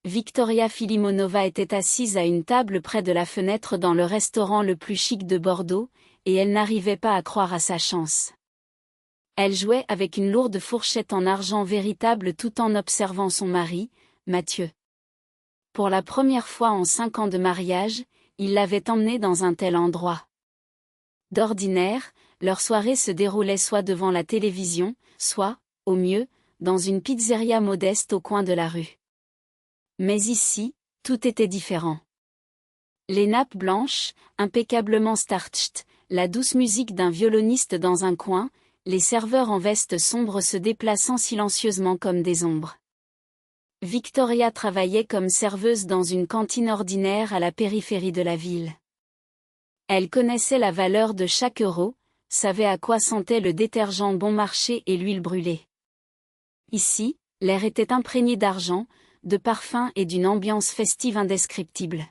Victoria Filimonova était assise à une table près de la fenêtre dans le restaurant le plus chic de Bordeaux, et elle n'arrivait pas à croire à sa chance. Elle jouait avec une lourde fourchette en argent véritable tout en observant son mari, Mathieu. Pour la première fois en 5 ans de mariage, il l'avait emmenée dans un tel endroit. D'ordinaire, leur soirée se déroulait soit devant la télévision, soit, au mieux, dans une pizzeria modeste au coin de la rue. Mais ici, tout était différent. Les nappes blanches, impeccablement starched, la douce musique d'un violoniste dans un coin, les serveurs en veste sombre se déplaçant silencieusement comme des ombres. Victoria travaillait comme serveuse dans une cantine ordinaire à la périphérie de la ville. Elle connaissait la valeur de chaque euro, savait à quoi sentait le détergent bon marché et l'huile brûlée. Ici, l'air était imprégné d'argent, de parfum et d'une ambiance festive indescriptible.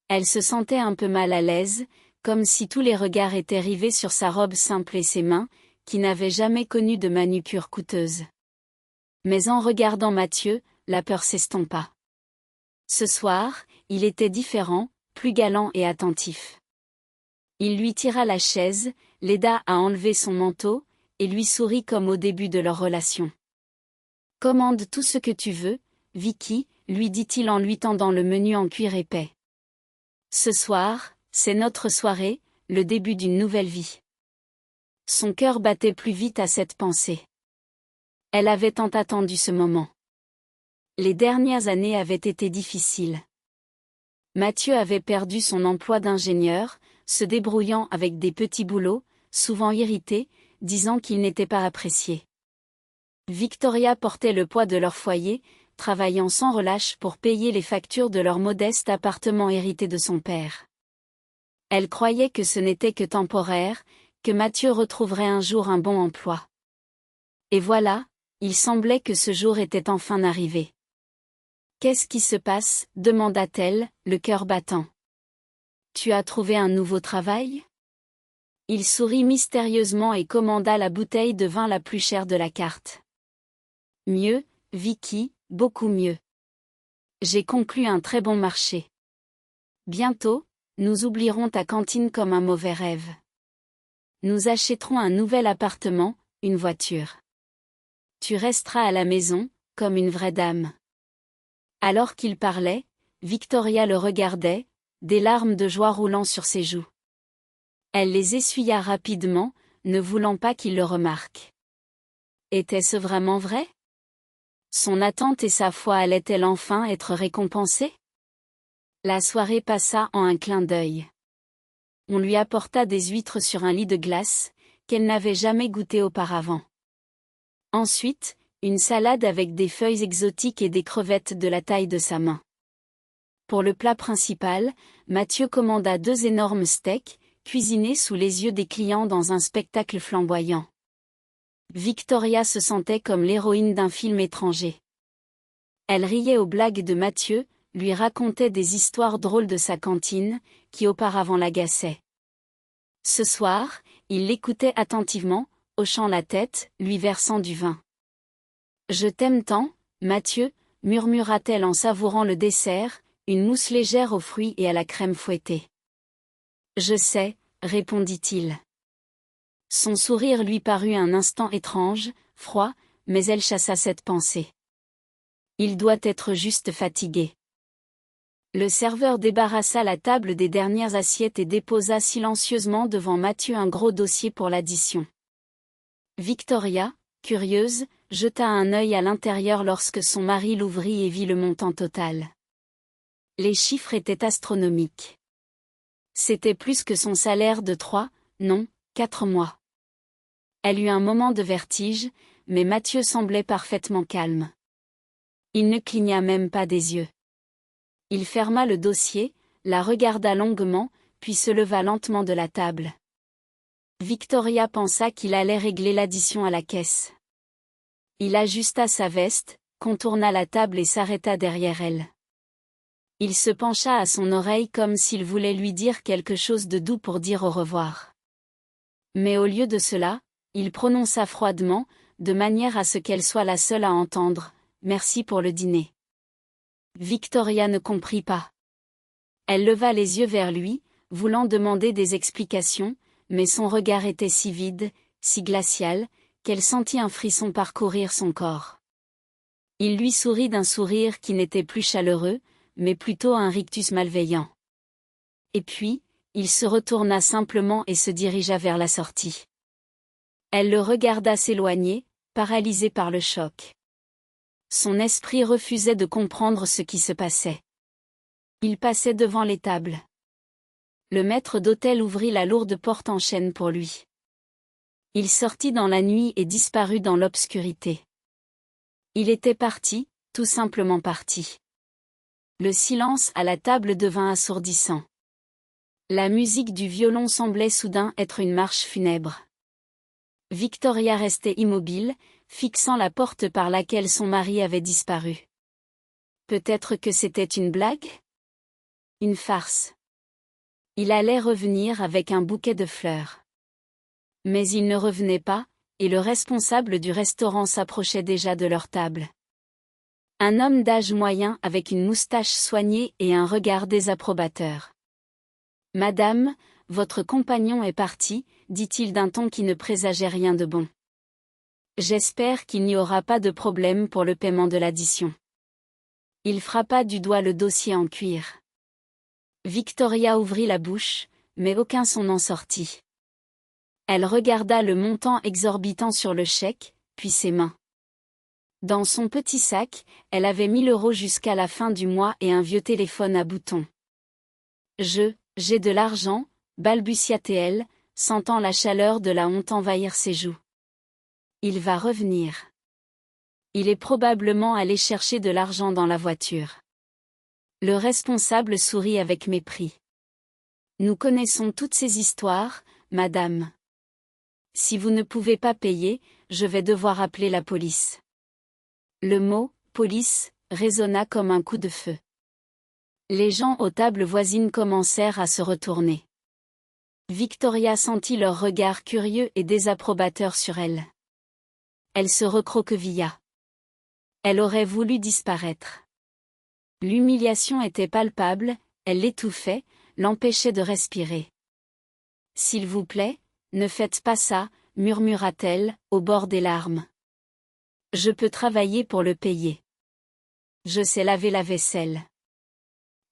Elle se sentait un peu mal à l'aise, comme si tous les regards étaient rivés sur sa robe simple et ses mains, qui n'avaient jamais connu de manucure coûteuse. Mais en regardant Mathieu, la peur s'estompa. Ce soir, il était différent, plus galant et attentif. Il lui tira la chaise, l'aida à enlever son manteau, et lui sourit comme au début de leur relation. « Commande tout ce que tu veux, Vicky, lui dit-il en lui tendant le menu en cuir épais. Ce soir, c'est notre soirée, le début d'une nouvelle vie. Son cœur battait plus vite à cette pensée. Elle avait tant attendu ce moment. Les dernières années avaient été difficiles. Mathieu avait perdu son emploi d'ingénieur, se débrouillant avec des petits boulots, souvent irrité, disant qu'il n'était pas apprécié. Victoria portait le poids de leur foyer, travaillant sans relâche pour payer les factures de leur modeste appartement hérité de son père. Elle croyait que ce n'était que temporaire, que Mathieu retrouverait un jour un bon emploi. Et voilà, il semblait que ce jour était enfin arrivé. « Qu'est-ce qui se passe ?» demanda-t-elle, le cœur battant. « Tu as trouvé un nouveau travail ?» Il sourit mystérieusement et commanda la bouteille de vin la plus chère de la carte. « Mieux, Vicky, beaucoup mieux. J'ai conclu un très bon marché. Bientôt, nous oublierons ta cantine comme un mauvais rêve. Nous achèterons un nouvel appartement, une voiture. Tu resteras à la maison, comme une vraie dame. » Alors qu'il parlait, Victoria le regardait, des larmes de joie roulant sur ses joues. Elle les essuya rapidement, ne voulant pas qu'il le remarque. Était-ce vraiment vrai? Son attente et sa foi allaient-elles enfin être récompensées? La soirée passa en un clin d'œil. On lui apporta des huîtres sur un lit de glace, qu'elle n'avait jamais goûté auparavant. Ensuite, une salade avec des feuilles exotiques et des crevettes de la taille de sa main. Pour le plat principal, Mathieu commanda 2 énormes steaks, cuisinés sous les yeux des clients dans un spectacle flamboyant. Victoria se sentait comme l'héroïne d'un film étranger. Elle riait aux blagues de Mathieu, lui racontait des histoires drôles de sa cantine, qui auparavant l'agaçaient. Ce soir, il l'écoutait attentivement, hochant la tête, lui versant du vin. « Je t'aime tant, Mathieu, » murmura-t-elle en savourant le dessert, une mousse légère aux fruits et à la crème fouettée. « Je sais, » répondit-il. Son sourire lui parut un instant étrange, froid, mais elle chassa cette pensée. Il doit être juste fatigué. Le serveur débarrassa la table des dernières assiettes et déposa silencieusement devant Mathieu un gros dossier pour l'addition. Victoria, curieuse, jeta un œil à l'intérieur lorsque son mari l'ouvrit et vit le montant total. Les chiffres étaient astronomiques. C'était plus que son salaire de 3, non, 4 mois. Elle eut un moment de vertige, mais Mathieu semblait parfaitement calme. Il ne cligna même pas des yeux. Il ferma le dossier, la regarda longuement, puis se leva lentement de la table. Victoria pensa qu'il allait régler l'addition à la caisse. Il ajusta sa veste, contourna la table et s'arrêta derrière elle. Il se pencha à son oreille comme s'il voulait lui dire quelque chose de doux pour dire au revoir. Mais au lieu de cela, il prononça froidement, de manière à ce qu'elle soit la seule à entendre, « Merci pour le dîner. » Victoria ne comprit pas. Elle leva les yeux vers lui, voulant demander des explications, mais son regard était si vide, si glacial, qu'elle sentit un frisson parcourir son corps. Il lui sourit d'un sourire qui n'était plus chaleureux, mais plutôt un rictus malveillant. Et puis, il se retourna simplement et se dirigea vers la sortie. Elle le regarda s'éloigner, paralysée par le choc. Son esprit refusait de comprendre ce qui se passait. Il passait devant les tables. Le maître d'hôtel ouvrit la lourde porte en chêne pour lui. Il sortit dans la nuit et disparut dans l'obscurité. Il était parti, tout simplement parti. Le silence à la table devint assourdissant. La musique du violon semblait soudain être une marche funèbre. Victoria restait immobile, fixant la porte par laquelle son mari avait disparu. Peut-être que c'était une blague? Une farce. Il allait revenir avec un bouquet de fleurs. Mais il ne revenait pas, et le responsable du restaurant s'approchait déjà de leur table. Un homme d'âge moyen avec une moustache soignée et un regard désapprobateur. « Madame, votre compagnon est parti », dit-il d'un ton qui ne présageait rien de bon. « J'espère qu'il n'y aura pas de problème pour le paiement de l'addition. » Il frappa du doigt le dossier en cuir. Victoria ouvrit la bouche, mais aucun son n'en sortit. Elle regarda le montant exorbitant sur le chèque, puis ses mains. Dans son petit sac, elle avait 1 000 € jusqu'à la fin du mois et un vieux téléphone à boutons. « J'ai de l'argent », balbutia-t-elle, sentant la chaleur de la honte envahir ses joues. Il va revenir. Il est probablement allé chercher de l'argent dans la voiture. Le responsable sourit avec mépris. Nous connaissons toutes ces histoires, madame. Si vous ne pouvez pas payer, je vais devoir appeler la police. Le mot « police » résonna comme un coup de feu. Les gens aux tables voisines commencèrent à se retourner. Victoria sentit leur regard curieux et désapprobateur sur elle. Elle se recroquevilla. Elle aurait voulu disparaître. L'humiliation était palpable, elle l'étouffait, l'empêchait de respirer. « S'il vous plaît, ne faites pas ça », murmura-t-elle, au bord des larmes. « Je peux travailler pour le payer. Je sais laver la vaisselle. »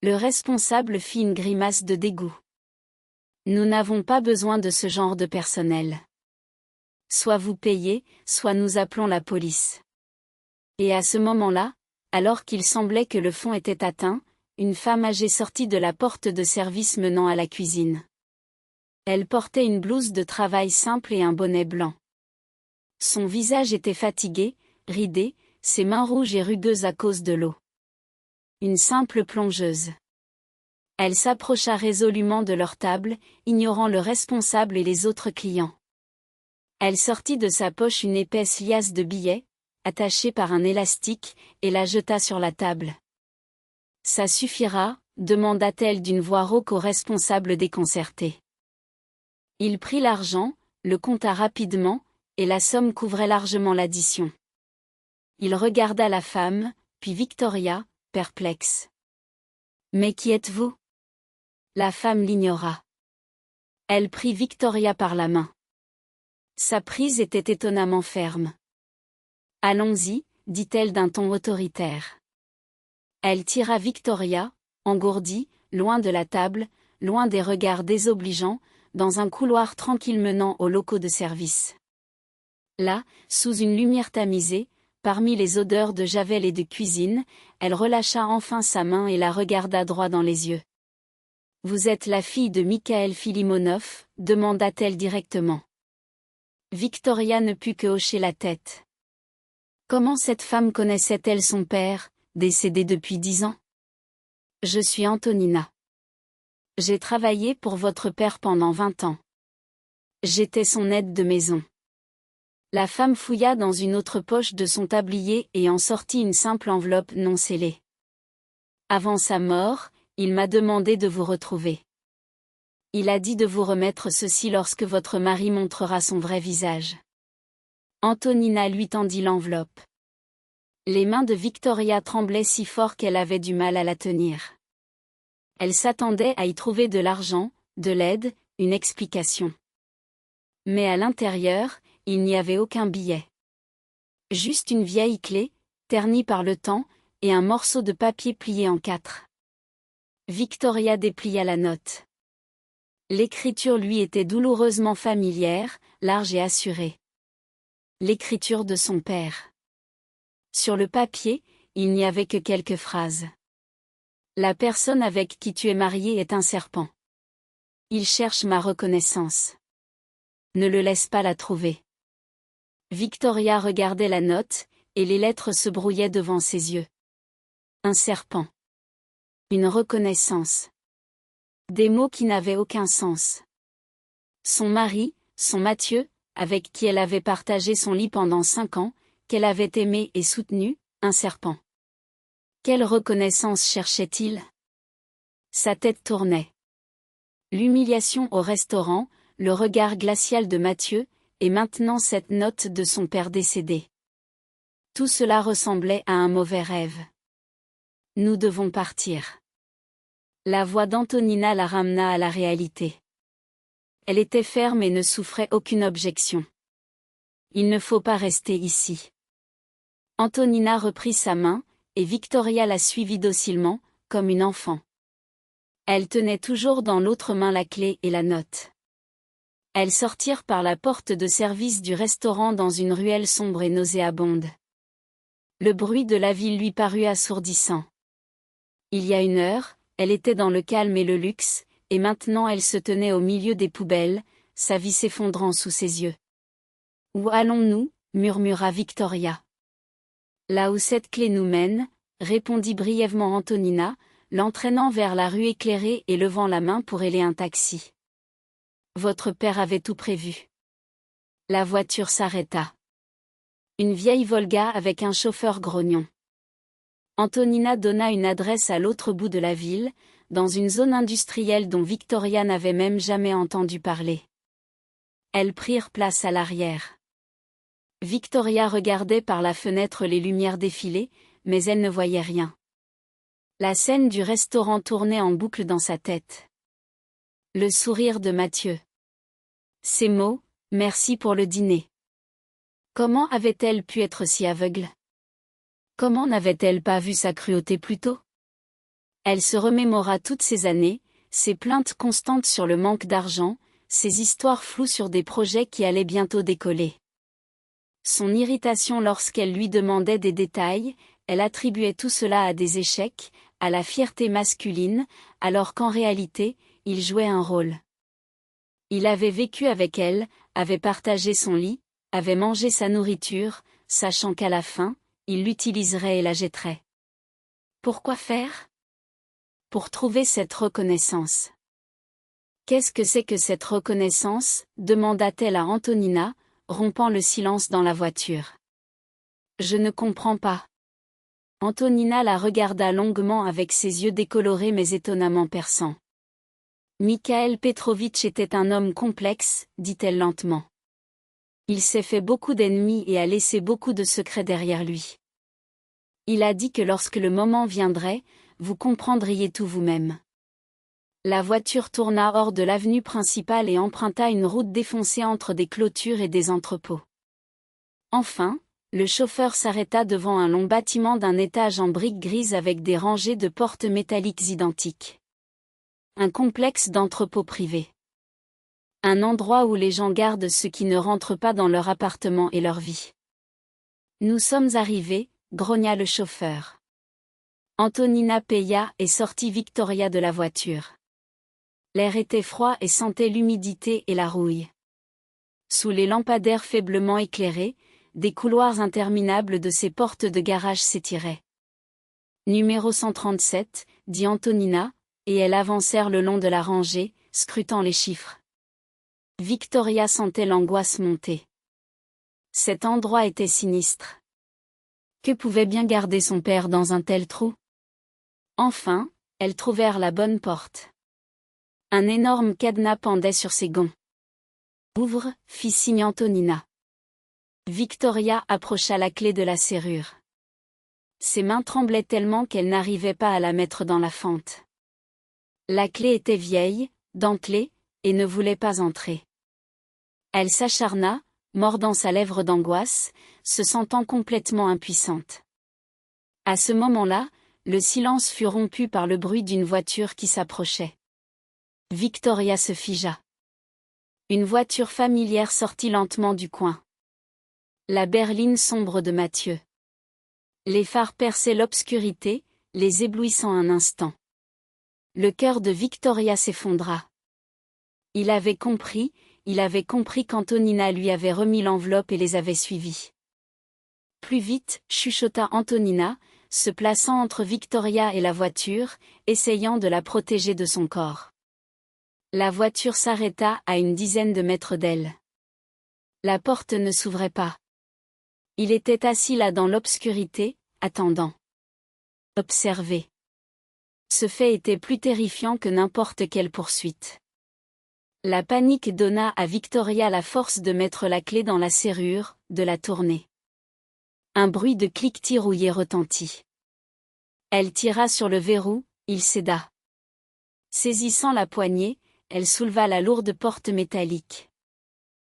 Le responsable fit une grimace de dégoût. « Nous n'avons pas besoin de ce genre de personnel. Soit vous payez, soit nous appelons la police. » Et à ce moment-là, alors qu'il semblait que le fond était atteint, une femme âgée sortit de la porte de service menant à la cuisine. Elle portait une blouse de travail simple et un bonnet blanc. Son visage était fatigué, ridé, ses mains rouges et rugueuses à cause de l'eau. Une simple plongeuse. Elle s'approcha résolument de leur table, ignorant le responsable et les autres clients. Elle sortit de sa poche une épaisse liasse de billets, attachée par un élastique, et la jeta sur la table. « Ça suffira », demanda-t-elle d'une voix rauque au responsable déconcerté. Il prit l'argent, le compta rapidement, et la somme couvrait largement l'addition. Il regarda la femme, puis Victoria, perplexe. « Mais qui êtes-vous » La femme l'ignora. Elle prit Victoria par la main. Sa prise était étonnamment ferme. « Allons-y », dit-elle d'un ton autoritaire. Elle tira Victoria, engourdie, loin de la table, loin des regards désobligeants, dans un couloir tranquille menant aux locaux de service. Là, sous une lumière tamisée, parmi les odeurs de javel et de cuisine, elle relâcha enfin sa main et la regarda droit dans les yeux. « Vous êtes la fille de Mikhaël Filimonov » demanda-t-elle directement. Victoria ne put que hocher la tête. Comment cette femme connaissait-elle son père, décédé depuis 10 ans? « Je suis Antonina. J'ai travaillé pour votre père pendant 20 ans. J'étais son aide de maison. » La femme fouilla dans une autre poche de son tablier et en sortit une simple enveloppe non scellée. « Avant sa mort, il m'a demandé de vous retrouver. Il a dit de vous remettre ceci lorsque votre mari montrera son vrai visage. » Antonina lui tendit l'enveloppe. Les mains de Victoria tremblaient si fort qu'elle avait du mal à la tenir. Elle s'attendait à y trouver de l'argent, de l'aide, une explication. Mais à l'intérieur, il n'y avait aucun billet. Juste une vieille clé, ternie par le temps, et un morceau de papier plié en 4. Victoria déplia la note. L'écriture lui était douloureusement familière, large et assurée. L'écriture de son père. Sur le papier, il n'y avait que quelques phrases. La personne avec qui tu es marié est un serpent. Il cherche ma reconnaissance. Ne le laisse pas la trouver. Victoria regardait la note, et les lettres se brouillaient devant ses yeux. Un serpent. Une reconnaissance. Des mots qui n'avaient aucun sens. Son mari, son Mathieu, avec qui elle avait partagé son lit pendant 5 ans, qu'elle avait aimé et soutenu, un serpent. Quelle reconnaissance cherchait-il? Sa tête tournait. L'humiliation au restaurant, le regard glacial de Mathieu, et maintenant cette note de son père décédé. Tout cela ressemblait à un mauvais rêve. Nous devons partir. La voix d'Antonina la ramena à la réalité. Elle était ferme et ne souffrait aucune objection. Il ne faut pas rester ici. Antonina reprit sa main, et Victoria la suivit docilement, comme une enfant. Elle tenait toujours dans l'autre main la clé et la note. Elles sortirent par la porte de service du restaurant dans une ruelle sombre et nauséabonde. Le bruit de la ville lui parut assourdissant. Il y a 1 heure, elle était dans le calme et le luxe, et maintenant elle se tenait au milieu des poubelles, sa vie s'effondrant sous ses yeux. « Où allons-nous » murmura Victoria. « Là où cette clé nous mène » répondit brièvement Antonina, l'entraînant vers la rue éclairée et levant la main pour héler un taxi. Votre père avait tout prévu. La voiture s'arrêta. Une vieille Volga avec un chauffeur grognon. Antonina donna une adresse à l'autre bout de la ville, dans une zone industrielle dont Victoria n'avait même jamais entendu parler. Elles prirent place à l'arrière. Victoria regardait par la fenêtre les lumières défiler, mais elle ne voyait rien. La scène du restaurant tournait en boucle dans sa tête. Le sourire de Mathieu. Ces mots, « Merci pour le dîner ». Comment avait-elle pu être si aveugle? Comment n'avait-elle pas vu sa cruauté plus tôt? Elle se remémora toutes ces années, ses plaintes constantes sur le manque d'argent, ses histoires floues sur des projets qui allaient bientôt décoller. Son irritation lorsqu'elle lui demandait des détails, elle attribuait tout cela à des échecs, à la fierté masculine, alors qu'en réalité, il jouait un rôle. Il avait vécu avec elle, avait partagé son lit, avait mangé sa nourriture, sachant qu'à la fin, il l'utiliserait et la jetterait. Pourquoi faire? Pour trouver cette reconnaissance. Qu'est-ce que c'est que cette reconnaissance? Demanda-t-elle à Antonina, rompant le silence dans la voiture. Je ne comprends pas. Antonina la regarda longuement avec ses yeux décolorés mais étonnamment perçants. Mikhaël Petrovitch était un homme complexe, dit-elle lentement. Il s'est fait beaucoup d'ennemis et a laissé beaucoup de secrets derrière lui. Il a dit que lorsque le moment viendrait, vous comprendriez tout vous-même. La voiture tourna hors de l'avenue principale et emprunta une route défoncée entre des clôtures et des entrepôts. Enfin, le chauffeur s'arrêta devant un long bâtiment d'un étage en briques grises avec des rangées de portes métalliques identiques. Un complexe d'entrepôts privés. Un endroit où les gens gardent ceux qui ne rentrent pas dans leur appartement et leur vie. Nous sommes arrivés, grogna le chauffeur. Antonina paya et sortit Victoria de la voiture. L'air était froid et sentait l'humidité et la rouille. Sous les lampadaires faiblement éclairés, des couloirs interminables de ces portes de garage s'étiraient. Numéro 137, dit Antonina, et elles avancèrent le long de la rangée, scrutant les chiffres. Victoria sentait l'angoisse monter. Cet endroit était sinistre. Que pouvait bien garder son père dans un tel trou? Enfin, elles trouvèrent la bonne porte. Un énorme cadenas pendait sur ses gonds. Ouvre, fit signe Antonina. Victoria approcha la clé de la serrure. Ses mains tremblaient tellement qu'elle n'arrivait pas à la mettre dans la fente. La clé était vieille, dentelée, et ne voulait pas entrer. Elle s'acharna, mordant sa lèvre d'angoisse, se sentant complètement impuissante. À ce moment-là, le silence fut rompu par le bruit d'une voiture qui s'approchait. Victoria se figea. Une voiture familière sortit lentement du coin. La berline sombre de Mathieu. Les phares perçaient l'obscurité, les éblouissant un instant. Le cœur de Victoria s'effondra. Il avait compris qu'Antonina lui avait remis l'enveloppe et les avait suivis. Plus vite, chuchota Antonina, se plaçant entre Victoria et la voiture, essayant de la protéger de son corps. La voiture s'arrêta à une dizaine de mètres d'elle. La porte ne s'ouvrait pas. Il était assis là dans l'obscurité, attendant. Observé. Ce fait était plus terrifiant que n'importe quelle poursuite. La panique donna à Victoria la force de mettre la clé dans la serrure, de la tourner. Un bruit de cliquetis rouillé retentit. Elle tira sur le verrou, il céda. Saisissant la poignée, elle souleva la lourde porte métallique.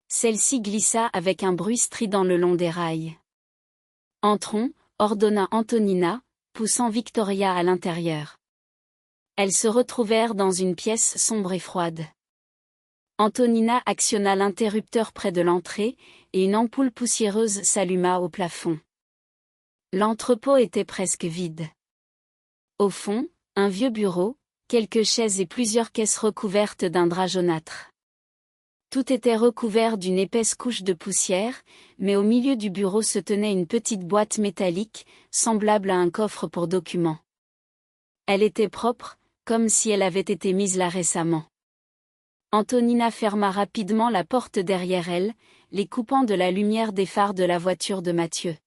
Celle-ci glissa avec un bruit strident le long des rails. Entrons, ordonna Antonina, poussant Victoria à l'intérieur. Elles se retrouvèrent dans une pièce sombre et froide. Antonina actionna l'interrupteur près de l'entrée, et une ampoule poussiéreuse s'alluma au plafond. L'entrepôt était presque vide. Au fond, un vieux bureau, quelques chaises et plusieurs caisses recouvertes d'un drap jaunâtre. Tout était recouvert d'une épaisse couche de poussière, mais au milieu du bureau se tenait une petite boîte métallique, semblable à un coffre pour documents. Elle était propre, comme si elle avait été mise là récemment. Antonina ferma rapidement la porte derrière elle, les coupant de la lumière des phares de la voiture de Mathieu.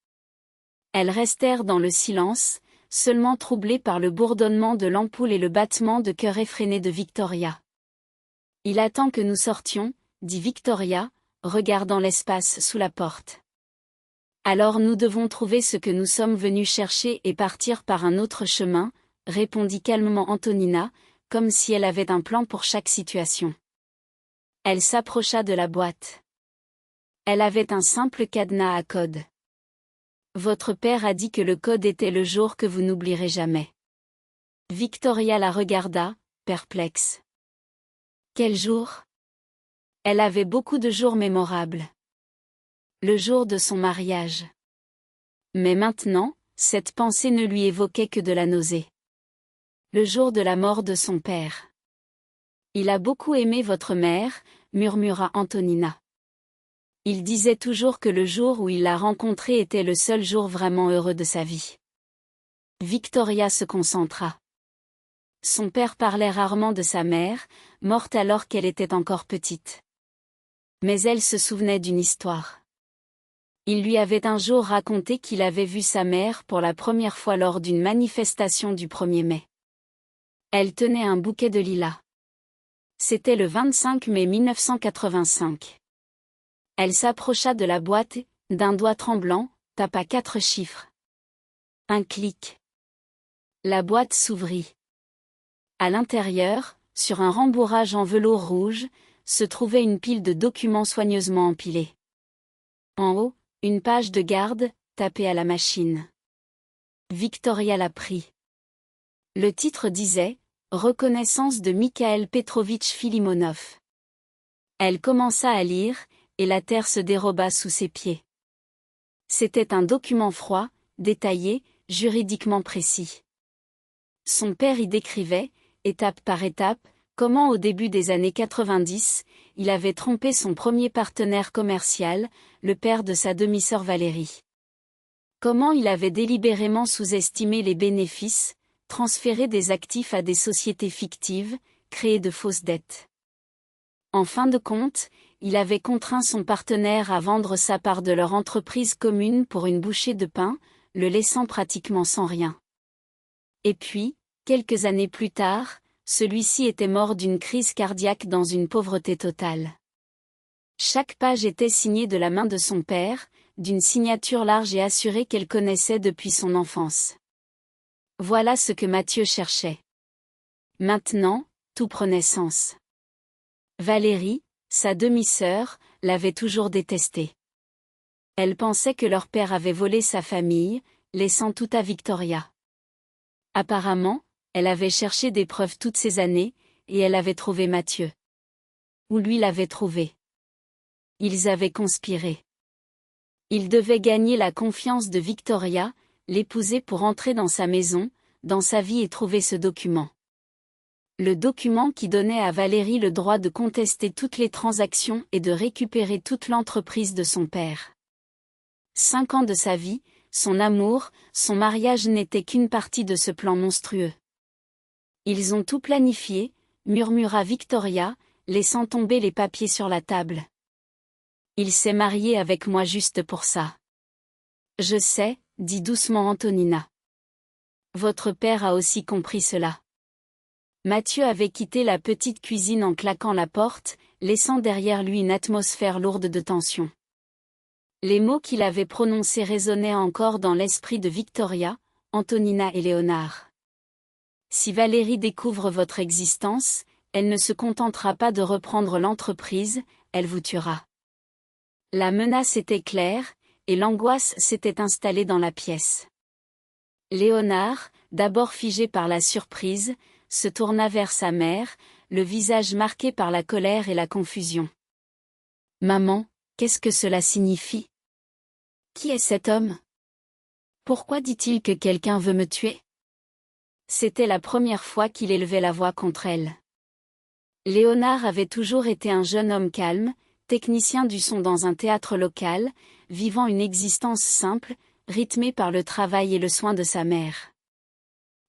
Elles restèrent dans le silence, seulement troublées par le bourdonnement de l'ampoule et le battement de cœur effréné de Victoria. « Il attend que nous sortions, » dit Victoria, regardant l'espace sous la porte. « Alors nous devons trouver ce que nous sommes venus chercher et partir par un autre chemin, » répondit calmement Antonina, comme si elle avait un plan pour chaque situation. Elle s'approcha de la boîte. Elle avait un simple cadenas à code. Votre père a dit que le code était le jour que vous n'oublierez jamais. Victoria la regarda, perplexe. Quel jour? Elle avait beaucoup de jours mémorables. Le jour de son mariage. Mais maintenant, cette pensée ne lui évoquait que de la nausée. Le jour de la mort de son père. Il a beaucoup aimé votre mère, murmura Antonina. Il disait toujours que le jour où il l'a rencontrée était le seul jour vraiment heureux de sa vie. Victoria se concentra. Son père parlait rarement de sa mère, morte alors qu'elle était encore petite. Mais elle se souvenait d'une histoire. Il lui avait un jour raconté qu'il avait vu sa mère pour la première fois lors d'une manifestation du 1er mai. Elle tenait un bouquet de lilas. C'était le 25 mai 1985. Elle s'approcha de la boîte et, d'un doigt tremblant, tapa 4 chiffres. Un clic. La boîte s'ouvrit. À l'intérieur, sur un rembourrage en velours rouge, se trouvait une pile de documents soigneusement empilés. En haut, une page de garde, tapée à la machine. Victoria la prit. Le titre disait « Reconnaissance de Mikhail Petrovitch Filimonov ». Elle commença à lire, et la terre se déroba sous ses pieds. C'était un document froid, détaillé, juridiquement précis. Son père y décrivait, étape par étape, comment au début des années 90, il avait trompé son premier partenaire commercial, le père de sa demi-sœur Valérie. Comment il avait délibérément sous-estimé les bénéfices, transféré des actifs à des sociétés fictives, créé de fausses dettes. En fin de compte, il avait contraint son partenaire à vendre sa part de leur entreprise commune pour une bouchée de pain, le laissant pratiquement sans rien. Et puis, quelques années plus tard, celui-ci était mort d'une crise cardiaque dans une pauvreté totale. Chaque page était signée de la main de son père, d'une signature large et assurée qu'elle connaissait depuis son enfance. Voilà ce que Mathieu cherchait. Maintenant, tout prenait sens. Valérie, sa demi-sœur, l'avait toujours détesté. Elle pensait que leur père avait volé sa famille, laissant tout à Victoria. Apparemment, elle avait cherché des preuves toutes ces années, et elle avait trouvé Mathieu. Ou lui l'avait trouvé. Ils avaient conspiré. Il devait gagner la confiance de Victoria, l'épouser pour entrer dans sa maison, dans sa vie et trouver ce document. Le document qui donnait à Valérie le droit de contester toutes les transactions et de récupérer toute l'entreprise de son père. 5 ans de sa vie, son amour, son mariage n'étaient qu'une partie de ce plan monstrueux. Ils ont tout planifié, murmura Victoria, laissant tomber les papiers sur la table. Il s'est marié avec moi juste pour ça. Je sais, dit doucement Antonina. Votre père a aussi compris cela. Mathieu avait quitté la petite cuisine en claquant la porte, laissant derrière lui une atmosphère lourde de tension. Les mots qu'il avait prononcés résonnaient encore dans l'esprit de Victoria, Antonina et Léonard. Si Valérie découvre votre existence, elle ne se contentera pas de reprendre l'entreprise, elle vous tuera. La menace était claire, et l'angoisse s'était installée dans la pièce. Léonard, d'abord figé par la surprise, se tourna vers sa mère, le visage marqué par la colère et la confusion. « Maman, qu'est-ce que cela signifie ? Qui est cet homme ? Pourquoi dit-il que quelqu'un veut me tuer ? » C'était la première fois qu'il élevait la voix contre elle. Léonard avait toujours été un jeune homme calme, technicien du son dans un théâtre local, vivant une existence simple, rythmée par le travail et le soin de sa mère.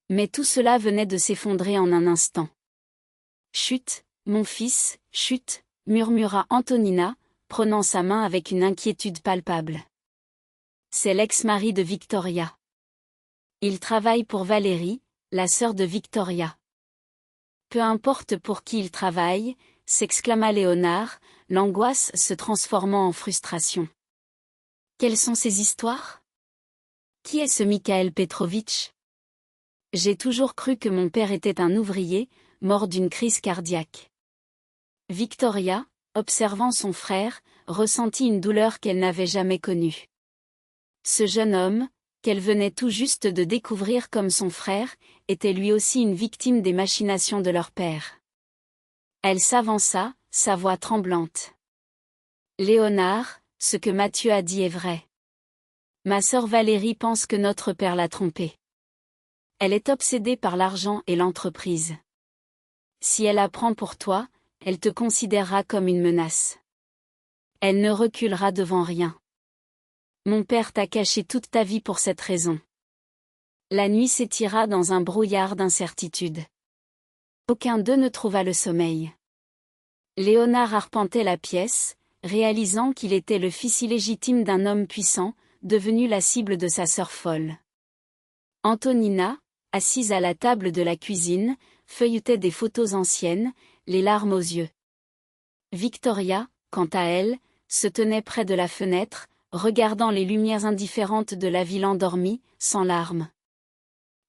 Mais tout cela venait de s'effondrer en un instant. « Chut, mon fils, chut !» murmura Antonina, prenant sa main avec une inquiétude palpable. C'est l'ex-mari de Victoria. Il travaille pour Valérie, la sœur de Victoria. Peu importe pour qui il travaille, s'exclama Léonard, l'angoisse se transformant en frustration. Quelles sont ces histoires ? Qui est ce Mikhaël Petrovitch ? J'ai toujours cru que mon père était un ouvrier, mort d'une crise cardiaque. Victoria, observant son frère, ressentit une douleur qu'elle n'avait jamais connue. Ce jeune homme, qu'elle venait tout juste de découvrir comme son frère, était lui aussi une victime des machinations de leur père. Elle s'avança, sa voix tremblante. « Léonard, ce que Mathieu a dit est vrai. Ma sœur Valérie pense que notre père l'a trompée. Elle est obsédée par l'argent et l'entreprise. Si elle apprend pour toi, elle te considérera comme une menace. Elle ne reculera devant rien. Mon père t'a caché toute ta vie pour cette raison. » La nuit s'étira dans un brouillard d'incertitude. Aucun d'eux ne trouva le sommeil. Léonard arpentait la pièce, réalisant qu'il était le fils illégitime d'un homme puissant, devenu la cible de sa sœur folle. Antonina, assise à la table de la cuisine, feuilletait des photos anciennes, les larmes aux yeux. Victoria, quant à elle, se tenait près de la fenêtre, regardant les lumières indifférentes de la ville endormie, sans larmes.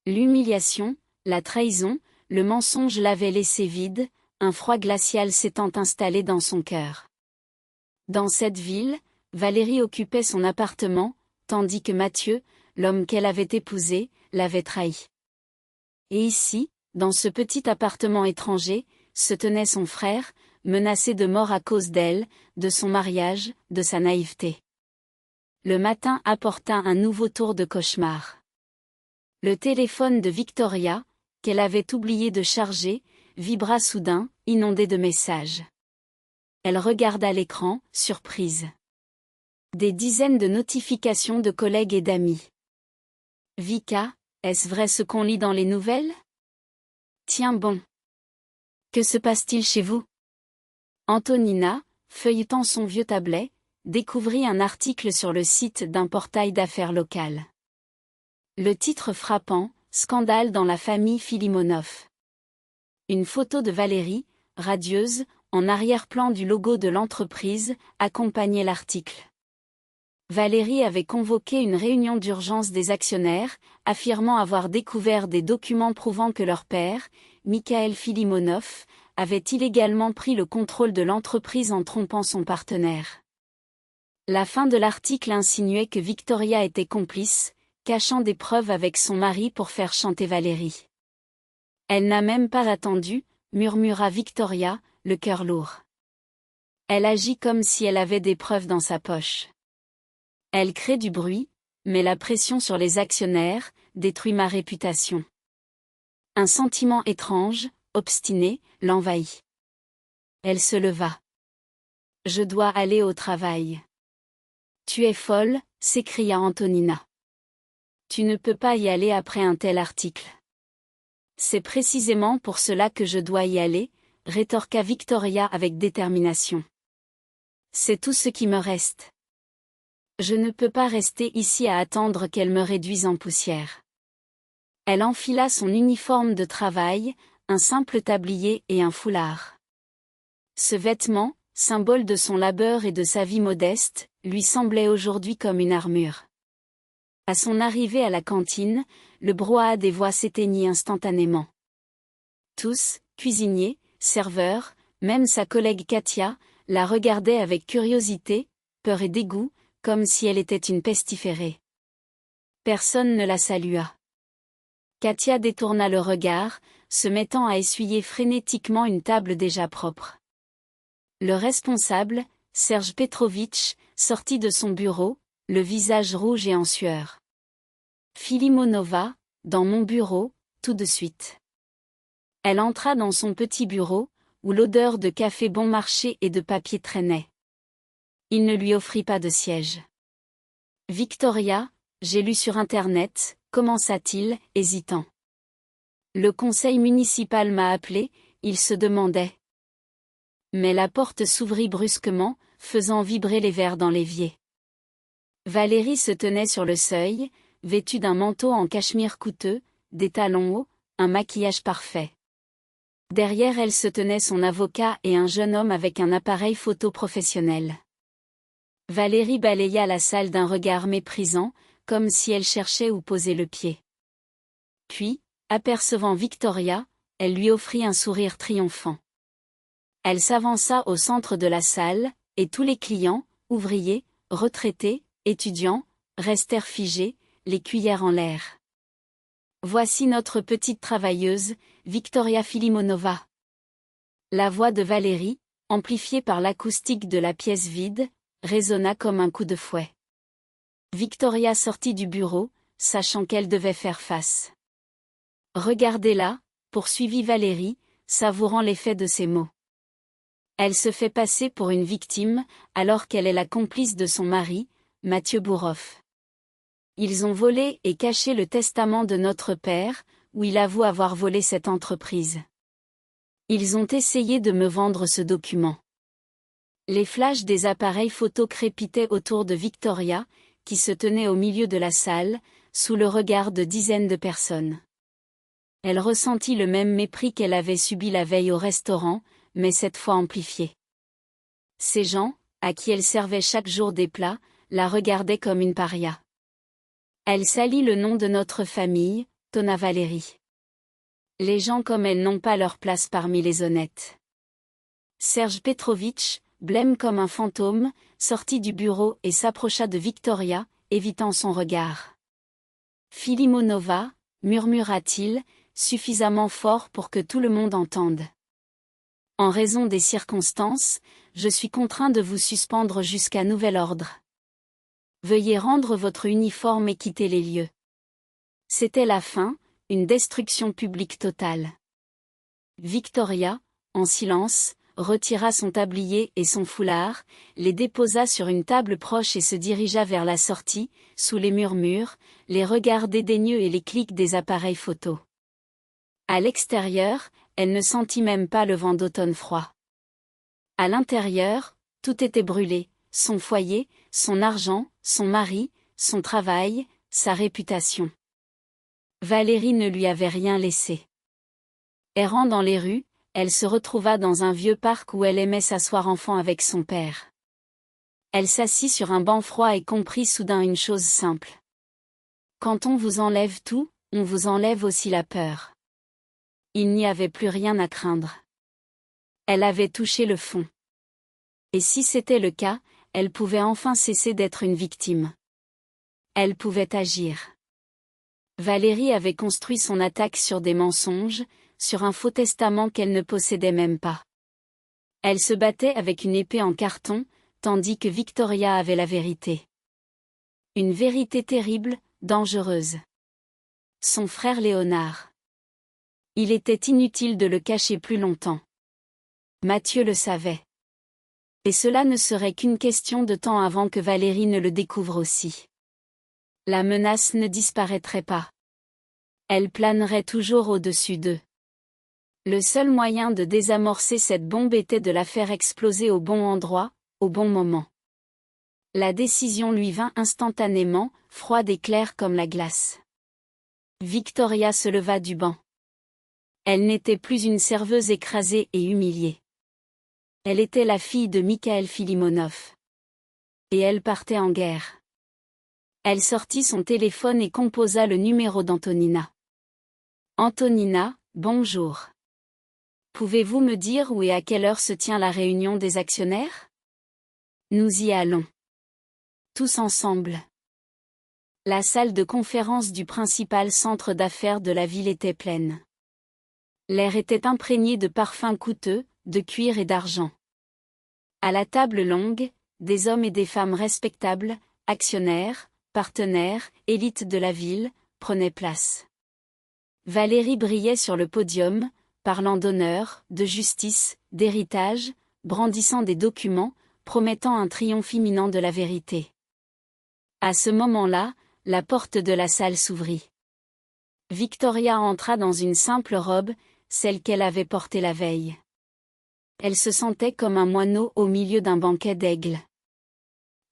L'humiliation, la trahison, le mensonge l'avaient laissé vide, un froid glacial s'étant installé dans son cœur. Dans cette ville, Valérie occupait son appartement, tandis que Mathieu, l'homme qu'elle avait épousé, l'avait trahi. Et ici, dans ce petit appartement étranger, se tenait son frère, menacé de mort à cause d'elle, de son mariage, de sa naïveté. Le matin apporta un nouveau tour de cauchemar. Le téléphone de Victoria, qu'elle avait oublié de charger, vibra soudain, inondé de messages. Elle regarda l'écran, surprise. Des dizaines de notifications de collègues et d'amis. « Vika, est-ce vrai ce qu'on lit dans les nouvelles ? Tiens bon. Que se passe-t-il chez vous ? » Antonina, feuilletant son vieux tablet, découvrit un article sur le site d'un portail d'affaires local. Le titre frappant, « Scandale dans la famille Filimonov ». Une photo de Valérie, radieuse, en arrière-plan du logo de l'entreprise, accompagnait l'article. Valérie avait convoqué une réunion d'urgence des actionnaires, affirmant avoir découvert des documents prouvant que leur père, Mikhail Filimonov, avait illégalement pris le contrôle de l'entreprise en trompant son partenaire. La fin de l'article insinuait que Victoria était complice, cachant des preuves avec son mari pour faire chanter Valérie. Elle n'a même pas attendu, murmura Victoria, le cœur lourd. Elle agit comme si elle avait des preuves dans sa poche. Elle crée du bruit, mais la pression sur les actionnaires détruit ma réputation. Un sentiment étrange, obstiné, l'envahit. Elle se leva. Je dois aller au travail. Tu es folle, s'écria Antonina. Tu ne peux pas y aller après un tel article. C'est précisément pour cela que je dois y aller, rétorqua Victoria avec détermination. C'est tout ce qui me reste. Je ne peux pas rester ici à attendre qu'elle me réduise en poussière. Elle enfila son uniforme de travail, un simple tablier et un foulard. Ce vêtement, symbole de son labeur et de sa vie modeste, lui semblait aujourd'hui comme une armure. À son arrivée à la cantine, le brouhaha des voix s'éteignit instantanément. Tous, cuisiniers, serveurs, même sa collègue Katia, la regardaient avec curiosité, peur et dégoût, comme si elle était une pestiférée. Personne ne la salua. Katia détourna le regard, se mettant à essuyer frénétiquement une table déjà propre. Le responsable, Serge Petrovitch, sortit de son bureau, le visage rouge et en sueur. Filimonova, dans mon bureau, tout de suite. Elle entra dans son petit bureau, où l'odeur de café bon marché et de papier traînait. Il ne lui offrit pas de siège. Victoria, j'ai lu sur Internet, commença-t-il, hésitant. Le conseil municipal m'a appelé, il se demandait. Mais la porte s'ouvrit brusquement, faisant vibrer les verres dans l'évier. Valérie se tenait sur le seuil, vêtue d'un manteau en cachemire coûteux, des talons hauts, un maquillage parfait. Derrière elle se tenait son avocat et un jeune homme avec un appareil photo professionnel. Valérie balaya la salle d'un regard méprisant, comme si elle cherchait où poser le pied. Puis, apercevant Victoria, elle lui offrit un sourire triomphant. Elle s'avança au centre de la salle, et tous les clients, ouvriers, retraités, étudiants, restèrent figés, les cuillères en l'air. Voici notre petite travailleuse, Victoria Filimonova. La voix de Valérie, amplifiée par l'acoustique de la pièce vide, résonna comme un coup de fouet. Victoria sortit du bureau, sachant qu'elle devait faire face. Regardez-la, poursuivit Valérie, savourant l'effet de ses mots. Elle se fait passer pour une victime, alors qu'elle est la complice de son mari, Mathieu Bourroff. Ils ont volé et caché le testament de notre père, où il avoue avoir volé cette entreprise. Ils ont essayé de me vendre ce document. Les flashs des appareils photo crépitaient autour de Victoria, qui se tenait au milieu de la salle, sous le regard de dizaines de personnes. Elle ressentit le même mépris qu'elle avait subi la veille au restaurant, mais cette fois amplifié. Ces gens, à qui elle servait chaque jour des plats, la regardaient comme une paria. Elle salit le nom de notre famille, tonna Valérie. Les gens comme elle n'ont pas leur place parmi les honnêtes. Serge Petrovitch, blême comme un fantôme, sortit du bureau et s'approcha de Victoria, évitant son regard. Filimonova, murmura-t-il, suffisamment fort pour que tout le monde entende. En raison des circonstances, je suis contraint de vous suspendre jusqu'à nouvel ordre. Veuillez rendre votre uniforme et quitter les lieux. C'était la fin, une destruction publique totale. Victoria, en silence, retira son tablier et son foulard, les déposa sur une table proche et se dirigea vers la sortie, sous les murmures, les regards dédaigneux et les clics des appareils photo. À l'extérieur, elle ne sentit même pas le vent d'automne froid. À l'intérieur, tout était brûlé, son foyer, son argent, son mari, son travail, sa réputation. Valérie ne lui avait rien laissé. Errant dans les rues, elle se retrouva dans un vieux parc où elle aimait s'asseoir enfant avec son père. Elle s'assit sur un banc froid et comprit soudain une chose simple. Quand on vous enlève tout, on vous enlève aussi la peur. Il n'y avait plus rien à craindre. Elle avait touché le fond. Et si c'était le cas, elle pouvait enfin cesser d'être une victime. Elle pouvait agir. Valérie avait construit son attaque sur des mensonges, sur un faux testament qu'elle ne possédait même pas. Elle se battait avec une épée en carton, tandis que Victoria avait la vérité. Une vérité terrible, dangereuse. Son frère Léonard. Il était inutile de le cacher plus longtemps. Mathieu le savait. Et cela ne serait qu'une question de temps avant que Valérie ne le découvre aussi. La menace ne disparaîtrait pas. Elle planerait toujours au-dessus d'eux. Le seul moyen de désamorcer cette bombe était de la faire exploser au bon endroit, au bon moment. La décision lui vint instantanément, froide et claire comme la glace. Victoria se leva du banc. Elle n'était plus une serveuse écrasée et humiliée. Elle était la fille de Mikhaël Filimonov. Et elle partait en guerre. Elle sortit son téléphone et composa le numéro d'Antonina. Antonina, bonjour. Pouvez-vous me dire où et à quelle heure se tient la réunion des actionnaires? Nous y allons. Tous ensemble. La salle de conférence du principal centre d'affaires de la ville était pleine. L'air était imprégné de parfums coûteux, de cuir et d'argent. À la table longue, des hommes et des femmes respectables, actionnaires, partenaires, élites de la ville, prenaient place. Valérie brillait sur le podium, parlant d'honneur, de justice, d'héritage, brandissant des documents, promettant un triomphe imminent de la vérité. À ce moment-là, la porte de la salle s'ouvrit. Victoria entra dans une simple robe, celle qu'elle avait portée la veille. Elle se sentait comme un moineau au milieu d'un banquet d'aigles.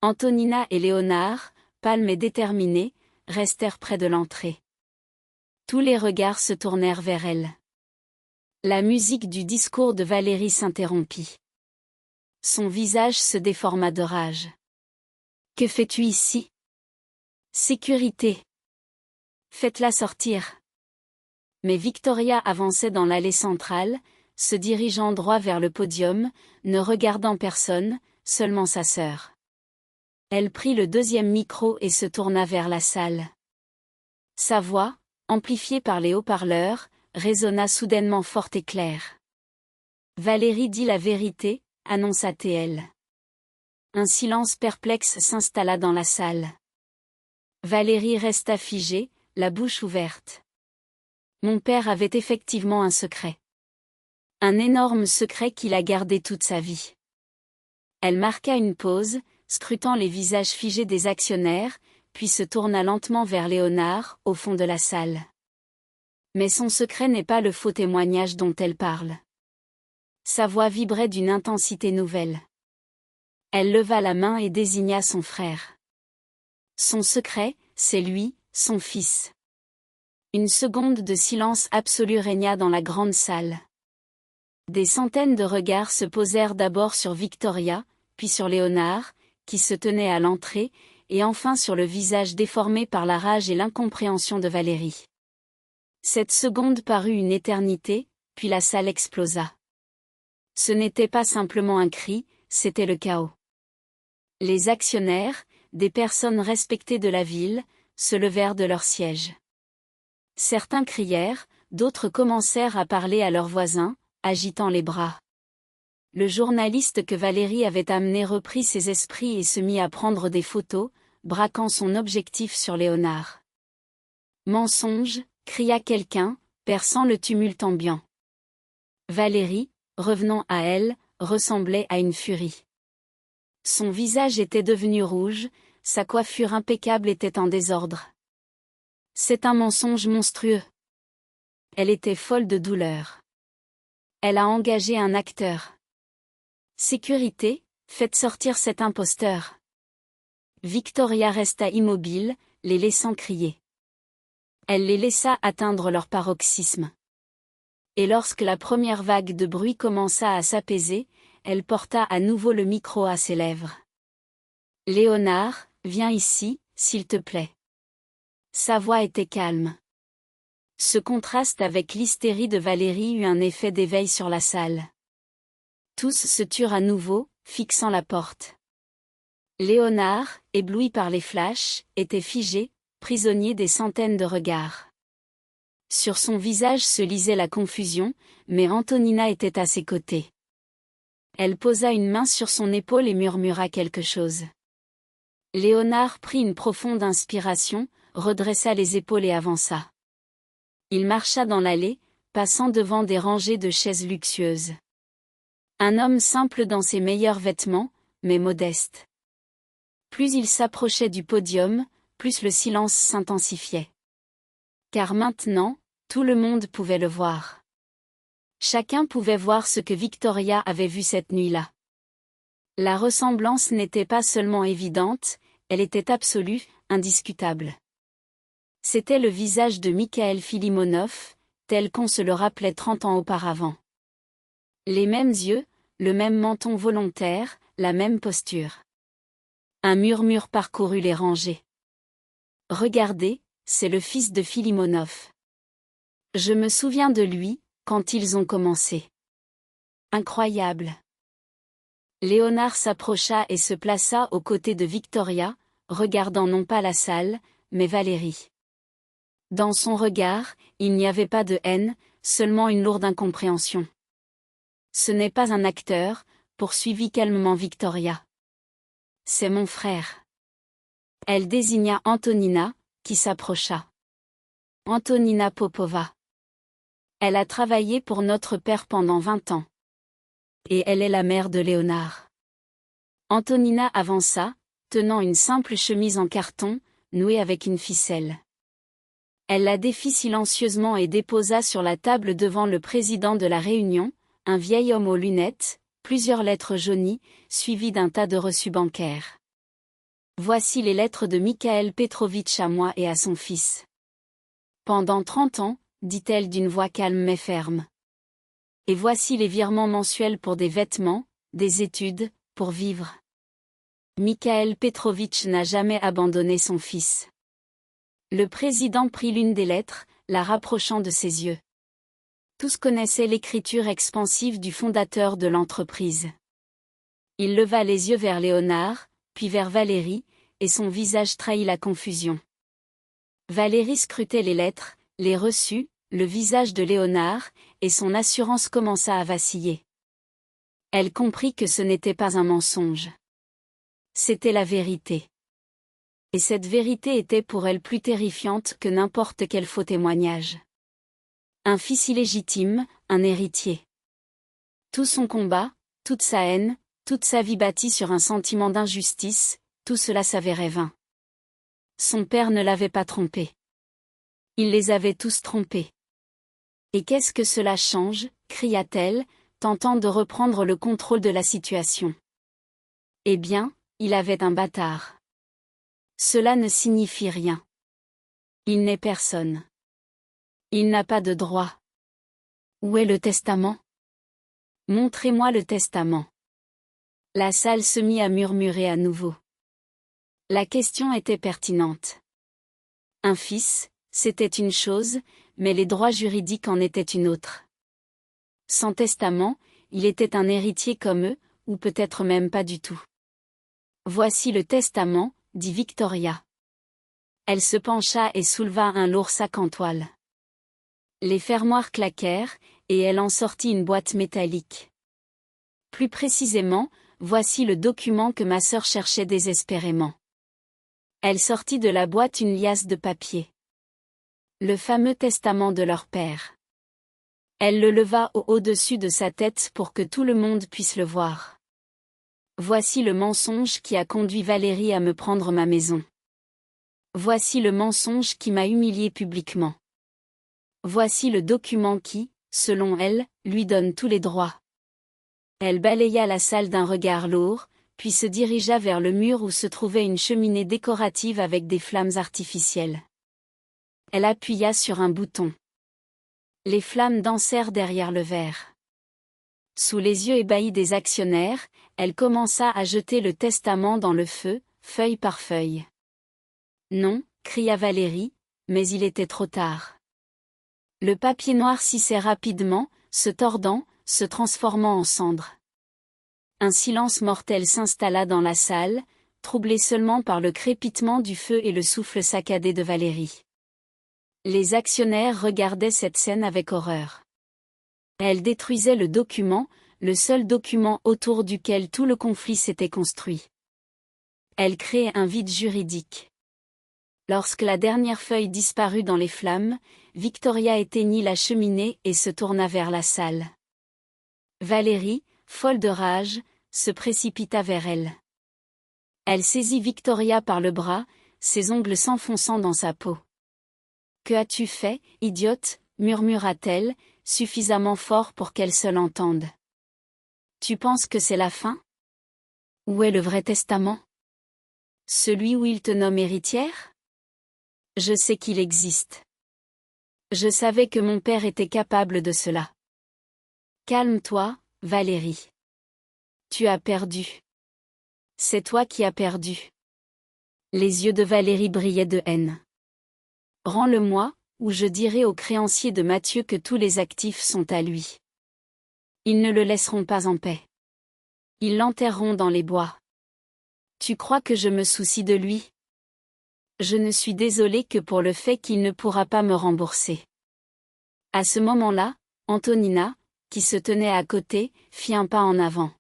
Antonina et Léonard, pâles et déterminés, restèrent près de l'entrée. Tous les regards se tournèrent vers elle. La musique du discours de Valérie s'interrompit. Son visage se déforma de rage. « Que fais-tu ici ? » ?»« Sécurité. »« Faites-la sortir. » Mais Victoria avançait dans l'allée centrale, se dirigeant droit vers le podium, ne regardant personne, seulement sa sœur. Elle prit le deuxième micro et se tourna vers la salle. Sa voix, amplifiée par les haut-parleurs, résonna soudainement forte et claire. Valérie dit la vérité, annonça-t-elle. Un silence perplexe s'installa dans la salle. Valérie resta figée, la bouche ouverte. Mon père avait effectivement un secret. Un énorme secret qu'il a gardé toute sa vie. Elle marqua une pause, scrutant les visages figés des actionnaires, puis se tourna lentement vers Léonard, au fond de la salle. Mais son secret n'est pas le faux témoignage dont elle parle. Sa voix vibrait d'une intensité nouvelle. Elle leva la main et désigna son frère. Son secret, c'est lui, son fils. Une seconde de silence absolu régna dans la grande salle. Des centaines de regards se posèrent d'abord sur Victoria, puis sur Léonard, qui se tenait à l'entrée, et enfin sur le visage déformé par la rage et l'incompréhension de Valérie. Cette seconde parut une éternité, puis la salle explosa. Ce n'était pas simplement un cri, c'était le chaos. Les actionnaires, des personnes respectées de la ville, se levèrent de leur siège. Certains crièrent, d'autres commencèrent à parler à leurs voisins, agitant les bras. Le journaliste que Valérie avait amené reprit ses esprits et se mit à prendre des photos, braquant son objectif sur Léonard. « Mensonge !» cria quelqu'un, perçant le tumulte ambiant. Valérie, revenant à elle, ressemblait à une furie. Son visage était devenu rouge, sa coiffure impeccable était en désordre. C'est un mensonge monstrueux. Elle était folle de douleur. Elle a engagé un acteur. Sécurité, faites sortir cet imposteur. Victoria resta immobile, les laissant crier. Elle les laissa atteindre leur paroxysme. Et lorsque la première vague de bruit commença à s'apaiser, elle porta à nouveau le micro à ses lèvres. Léonard, viens ici, s'il te plaît. Sa voix était calme. Ce contraste avec l'hystérie de Valérie eut un effet d'éveil sur la salle. Tous se turent à nouveau, fixant la porte. Léonard, ébloui par les flashs, était figé, prisonnier des centaines de regards. Sur son visage se lisait la confusion, mais Antonina était à ses côtés. Elle posa une main sur son épaule et murmura quelque chose. Léonard prit une profonde inspiration, redressa les épaules et avança. Il marcha dans l'allée, passant devant des rangées de chaises luxueuses. Un homme simple dans ses meilleurs vêtements, mais modeste. Plus il s'approchait du podium, plus le silence s'intensifiait. Car maintenant, tout le monde pouvait le voir. Chacun pouvait voir ce que Victoria avait vu cette nuit-là. La ressemblance n'était pas seulement évidente, elle était absolue, indiscutable. C'était le visage de Mikhaël Filimonov, tel qu'on se le rappelait 30 ans auparavant. Les mêmes yeux, le même menton volontaire, la même posture. Un murmure parcourut les rangées. « Regardez, c'est le fils de Filimonov. Je me souviens de lui, quand ils ont commencé. Incroyable. » Léonard s'approcha et se plaça aux côtés de Victoria, regardant non pas la salle, mais Valérie. Dans son regard, il n'y avait pas de haine, seulement une lourde incompréhension. « Ce n'est pas un acteur, » poursuivit calmement Victoria. « C'est mon frère. » Elle désigna Antonina, qui s'approcha. « Antonina Popova. Elle a travaillé pour notre père pendant 20 ans. Et elle est la mère de Léonard. » Antonina avança, tenant une simple chemise en carton, nouée avec une ficelle. Elle la défit silencieusement et déposa sur la table devant le président de la réunion, un vieil homme aux lunettes, plusieurs lettres jaunies, suivies d'un tas de reçus bancaires. « Voici les lettres de Mikhaël Petrovitch à moi et à son fils. Pendant 30 ans, dit-elle d'une voix calme mais ferme. Et voici les virements mensuels pour des vêtements, des études, pour vivre. Mikhaël Petrovitch n'a jamais abandonné son fils. » Le président prit l'une des lettres, la rapprochant de ses yeux. Tous connaissaient l'écriture expansive du fondateur de l'entreprise. Il leva les yeux vers Léonard, puis vers Valérie, et son visage trahit la confusion. Valérie scrutait les lettres, les reçus, le visage de Léonard, et son assurance commença à vaciller. Elle comprit que ce n'était pas un mensonge. C'était la vérité. Et cette vérité était pour elle plus terrifiante que n'importe quel faux témoignage. Un fils illégitime, un héritier. Tout son combat, toute sa haine, toute sa vie bâtie sur un sentiment d'injustice, tout cela s'avérait vain. Son père ne l'avait pas trompé. Il les avait tous trompés. Et qu'est-ce que cela change, cria-t-elle, tentant de reprendre le contrôle de la situation. Eh bien, il avait un bâtard. Cela ne signifie rien. Il n'est personne. Il n'a pas de droit. Où est le testament? Montrez-moi le testament. La salle se mit à murmurer à nouveau. La question était pertinente. Un fils, c'était une chose, mais les droits juridiques en étaient une autre. Sans testament, il était un héritier comme eux, ou peut-être même pas du tout. Voici le testament, dit Victoria. Elle se pencha et souleva un lourd sac en toile. Les fermoirs claquèrent, et elle en sortit une boîte métallique. Plus précisément, voici le document que ma sœur cherchait désespérément. Elle sortit de la boîte une liasse de papier. Le fameux testament de leur père. Elle le leva au-dessus de sa tête pour que tout le monde puisse le voir. Voici le mensonge qui a conduit Valérie à me prendre ma maison. Voici le mensonge qui m'a humiliée publiquement. Voici le document qui, selon elle, lui donne tous les droits. Elle balaya la salle d'un regard lourd, puis se dirigea vers le mur où se trouvait une cheminée décorative avec des flammes artificielles. Elle appuya sur un bouton. Les flammes dansèrent derrière le verre. Sous les yeux ébahis des actionnaires, elle commença à jeter le testament dans le feu, feuille par feuille. Non, cria Valérie, mais il était trop tard. Le papier noircissait rapidement, se tordant, se transformant en cendres. Un silence mortel s'installa dans la salle, troublé seulement par le crépitement du feu et le souffle saccadé de Valérie. Les actionnaires regardaient cette scène avec horreur. Elle détruisait le document, le seul document autour duquel tout le conflit s'était construit. Elle créait un vide juridique. Lorsque la dernière feuille disparut dans les flammes, Victoria éteignit la cheminée et se tourna vers la salle. Valérie, folle de rage, se précipita vers elle. Elle saisit Victoria par le bras, ses ongles s'enfonçant dans sa peau. « Que as-tu fait, idiote ?» murmura-t-elle, suffisamment fort pour qu'elle seule entende. « Tu penses que c'est la fin ? Où est le vrai testament ? Celui où il te nomme héritière ? Je sais qu'il existe. Je savais que mon père était capable de cela. Calme-toi, Valérie. Tu as perdu. C'est toi qui as perdu. » Les yeux de Valérie brillaient de haine. « Rends-le-moi, ou je dirai aux créanciers de Mathieu que tous les actifs sont à lui. Ils ne le laisseront pas en paix. Ils l'enterreront dans les bois. Tu crois que je me soucie de lui ? Je ne suis désolée que pour le fait qu'il ne pourra pas me rembourser. » À ce moment-là, Antonina, qui se tenait à côté, fit un pas en avant.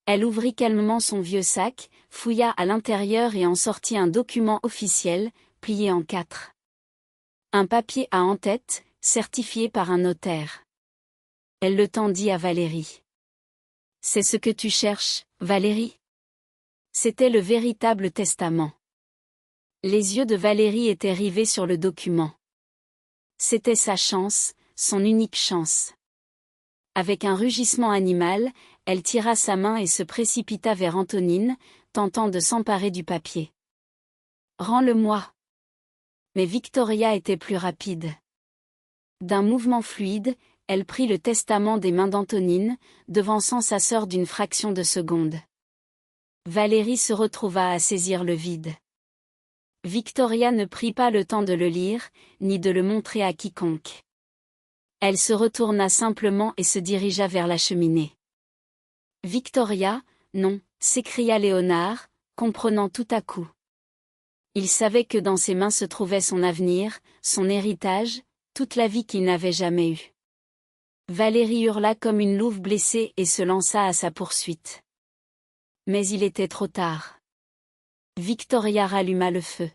Elle ouvrit calmement son vieux sac, fouilla à l'intérieur et en sortit un document officiel, plié en 4. Un papier à en-tête, certifié par un notaire. Elle le tendit à Valérie. « C'est ce que tu cherches, Valérie ? » C'était le véritable testament. Les yeux de Valérie étaient rivés sur le document. C'était sa chance, son unique chance. Avec un rugissement animal, elle tira sa main et se précipita vers Antonine, tentant de s'emparer du papier. « Rends-le-moi !» Mais Victoria était plus rapide. D'un mouvement fluide, elle prit le testament des mains d'Antonine, devançant sa sœur d'une fraction de seconde. Valérie se retrouva à saisir le vide. Victoria ne prit pas le temps de le lire, ni de le montrer à quiconque. Elle se retourna simplement et se dirigea vers la cheminée. « Victoria, non !» s'écria Léonard, comprenant tout à coup. Il savait que dans ses mains se trouvait son avenir, son héritage, toute la vie qu'il n'avait jamais eue. Valérie hurla comme une louve blessée et se lança à sa poursuite. Mais il était trop tard. Victoria ralluma le feu.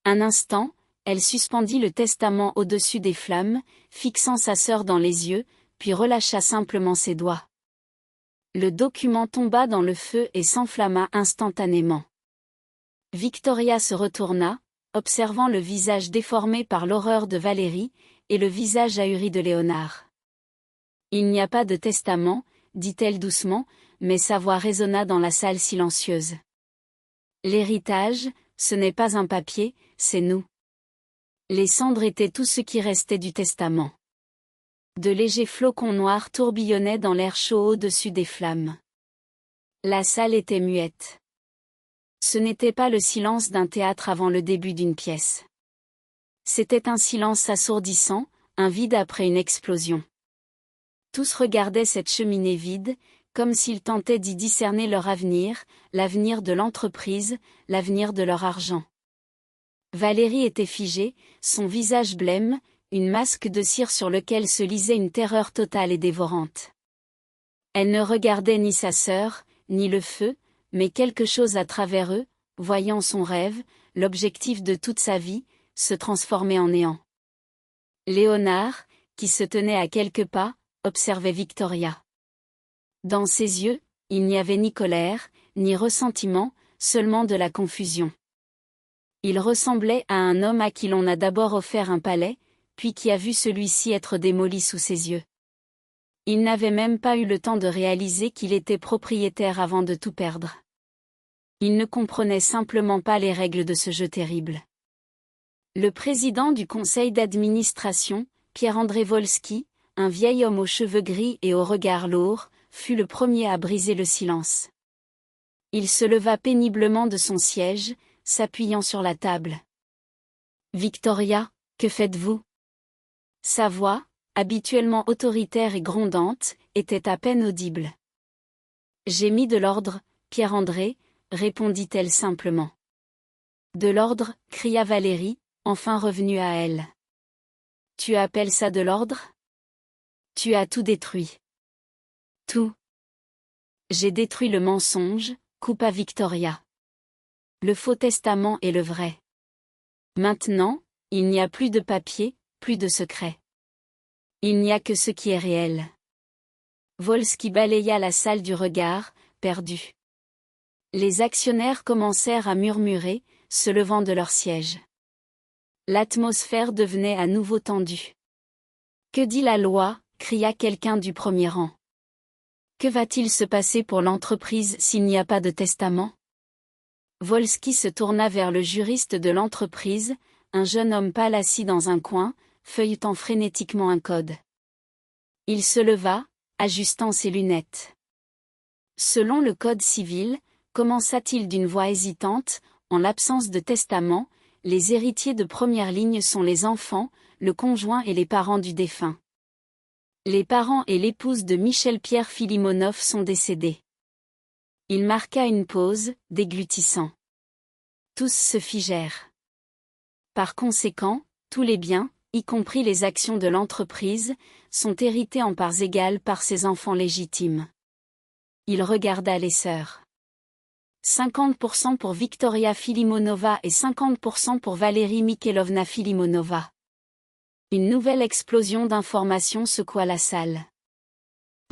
Un instant, elle suspendit le testament au-dessus des flammes, fixant sa sœur dans les yeux, puis relâcha simplement ses doigts. Le document tomba dans le feu et s'enflamma instantanément. Victoria se retourna, observant le visage déformé par l'horreur de Valérie, et le visage ahuri de Léonard. « Il n'y a pas de testament, » dit-elle doucement, mais sa voix résonna dans la salle silencieuse. « L'héritage, ce n'est pas un papier, c'est nous. » Les cendres étaient tout ce qui restait du testament. De légers flocons noirs tourbillonnaient dans l'air chaud au-dessus des flammes. La salle était muette. Ce n'était pas le silence d'un théâtre avant le début d'une pièce. C'était un silence assourdissant, un vide après une explosion. Tous regardaient cette cheminée vide, comme s'ils tentaient d'y discerner leur avenir, l'avenir de l'entreprise, l'avenir de leur argent. Valérie était figée, son visage blême, une masque de cire sur lequel se lisait une terreur totale et dévorante. Elle ne regardait ni sa sœur, ni le feu, mais quelque chose à travers eux, voyant son rêve, l'objectif de toute sa vie, se transformer en néant. Léonard, qui se tenait à quelques pas, observait Victoria. Dans ses yeux, il n'y avait ni colère, ni ressentiment, seulement de la confusion. Il ressemblait à un homme à qui l'on a d'abord offert un palais, puis qui a vu celui-ci être démoli sous ses yeux. Il n'avait même pas eu le temps de réaliser qu'il était propriétaire avant de tout perdre. Il ne comprenait simplement pas les règles de ce jeu terrible. Le président du conseil d'administration, Pierre-André Volski, un vieil homme aux cheveux gris et au regard lourd, fut le premier à briser le silence. Il se leva péniblement de son siège, s'appuyant sur la table. Victoria, que faites-vous? Sa voix, habituellement autoritaire et grondante, était à peine audible. J'ai mis de l'ordre, Pierre-André, répondit-elle simplement. De l'ordre, cria Valérie, enfin revenue à elle. Tu appelles ça de l'ordre? Tu as tout détruit. Tout. J'ai détruit le mensonge, coupa Victoria. Le faux testament est le vrai. Maintenant, il n'y a plus de papier, plus de secret. Il n'y a que ce qui est réel. Wolski balaya la salle du regard, perdu. Les actionnaires commencèrent à murmurer, se levant de leur siège. L'atmosphère devenait à nouveau tendue. Que dit la loi? Cria quelqu'un du premier rang. Que va-t-il se passer pour l'entreprise s'il n'y a pas de testament? Wolski se tourna vers le juriste de l'entreprise, un jeune homme pâle assis dans un coin, feuilletant frénétiquement un code. Il se leva, ajustant ses lunettes. Selon le code civil, commença-t-il d'une voix hésitante, en l'absence de testament, les héritiers de première ligne sont les enfants, le conjoint et les parents du défunt. Les parents et l'épouse de Michel-Pierre Filimonov sont décédés. Il marqua une pause, déglutissant. Tous se figèrent. Par conséquent, tous les biens, y compris les actions de l'entreprise, sont hérités en parts égales par ses enfants légitimes. Il regarda les sœurs. 50% pour Victoria Filimonova et 50% pour Valérie Mikhailovna Filimonova. Une nouvelle explosion d'informations secoua la salle.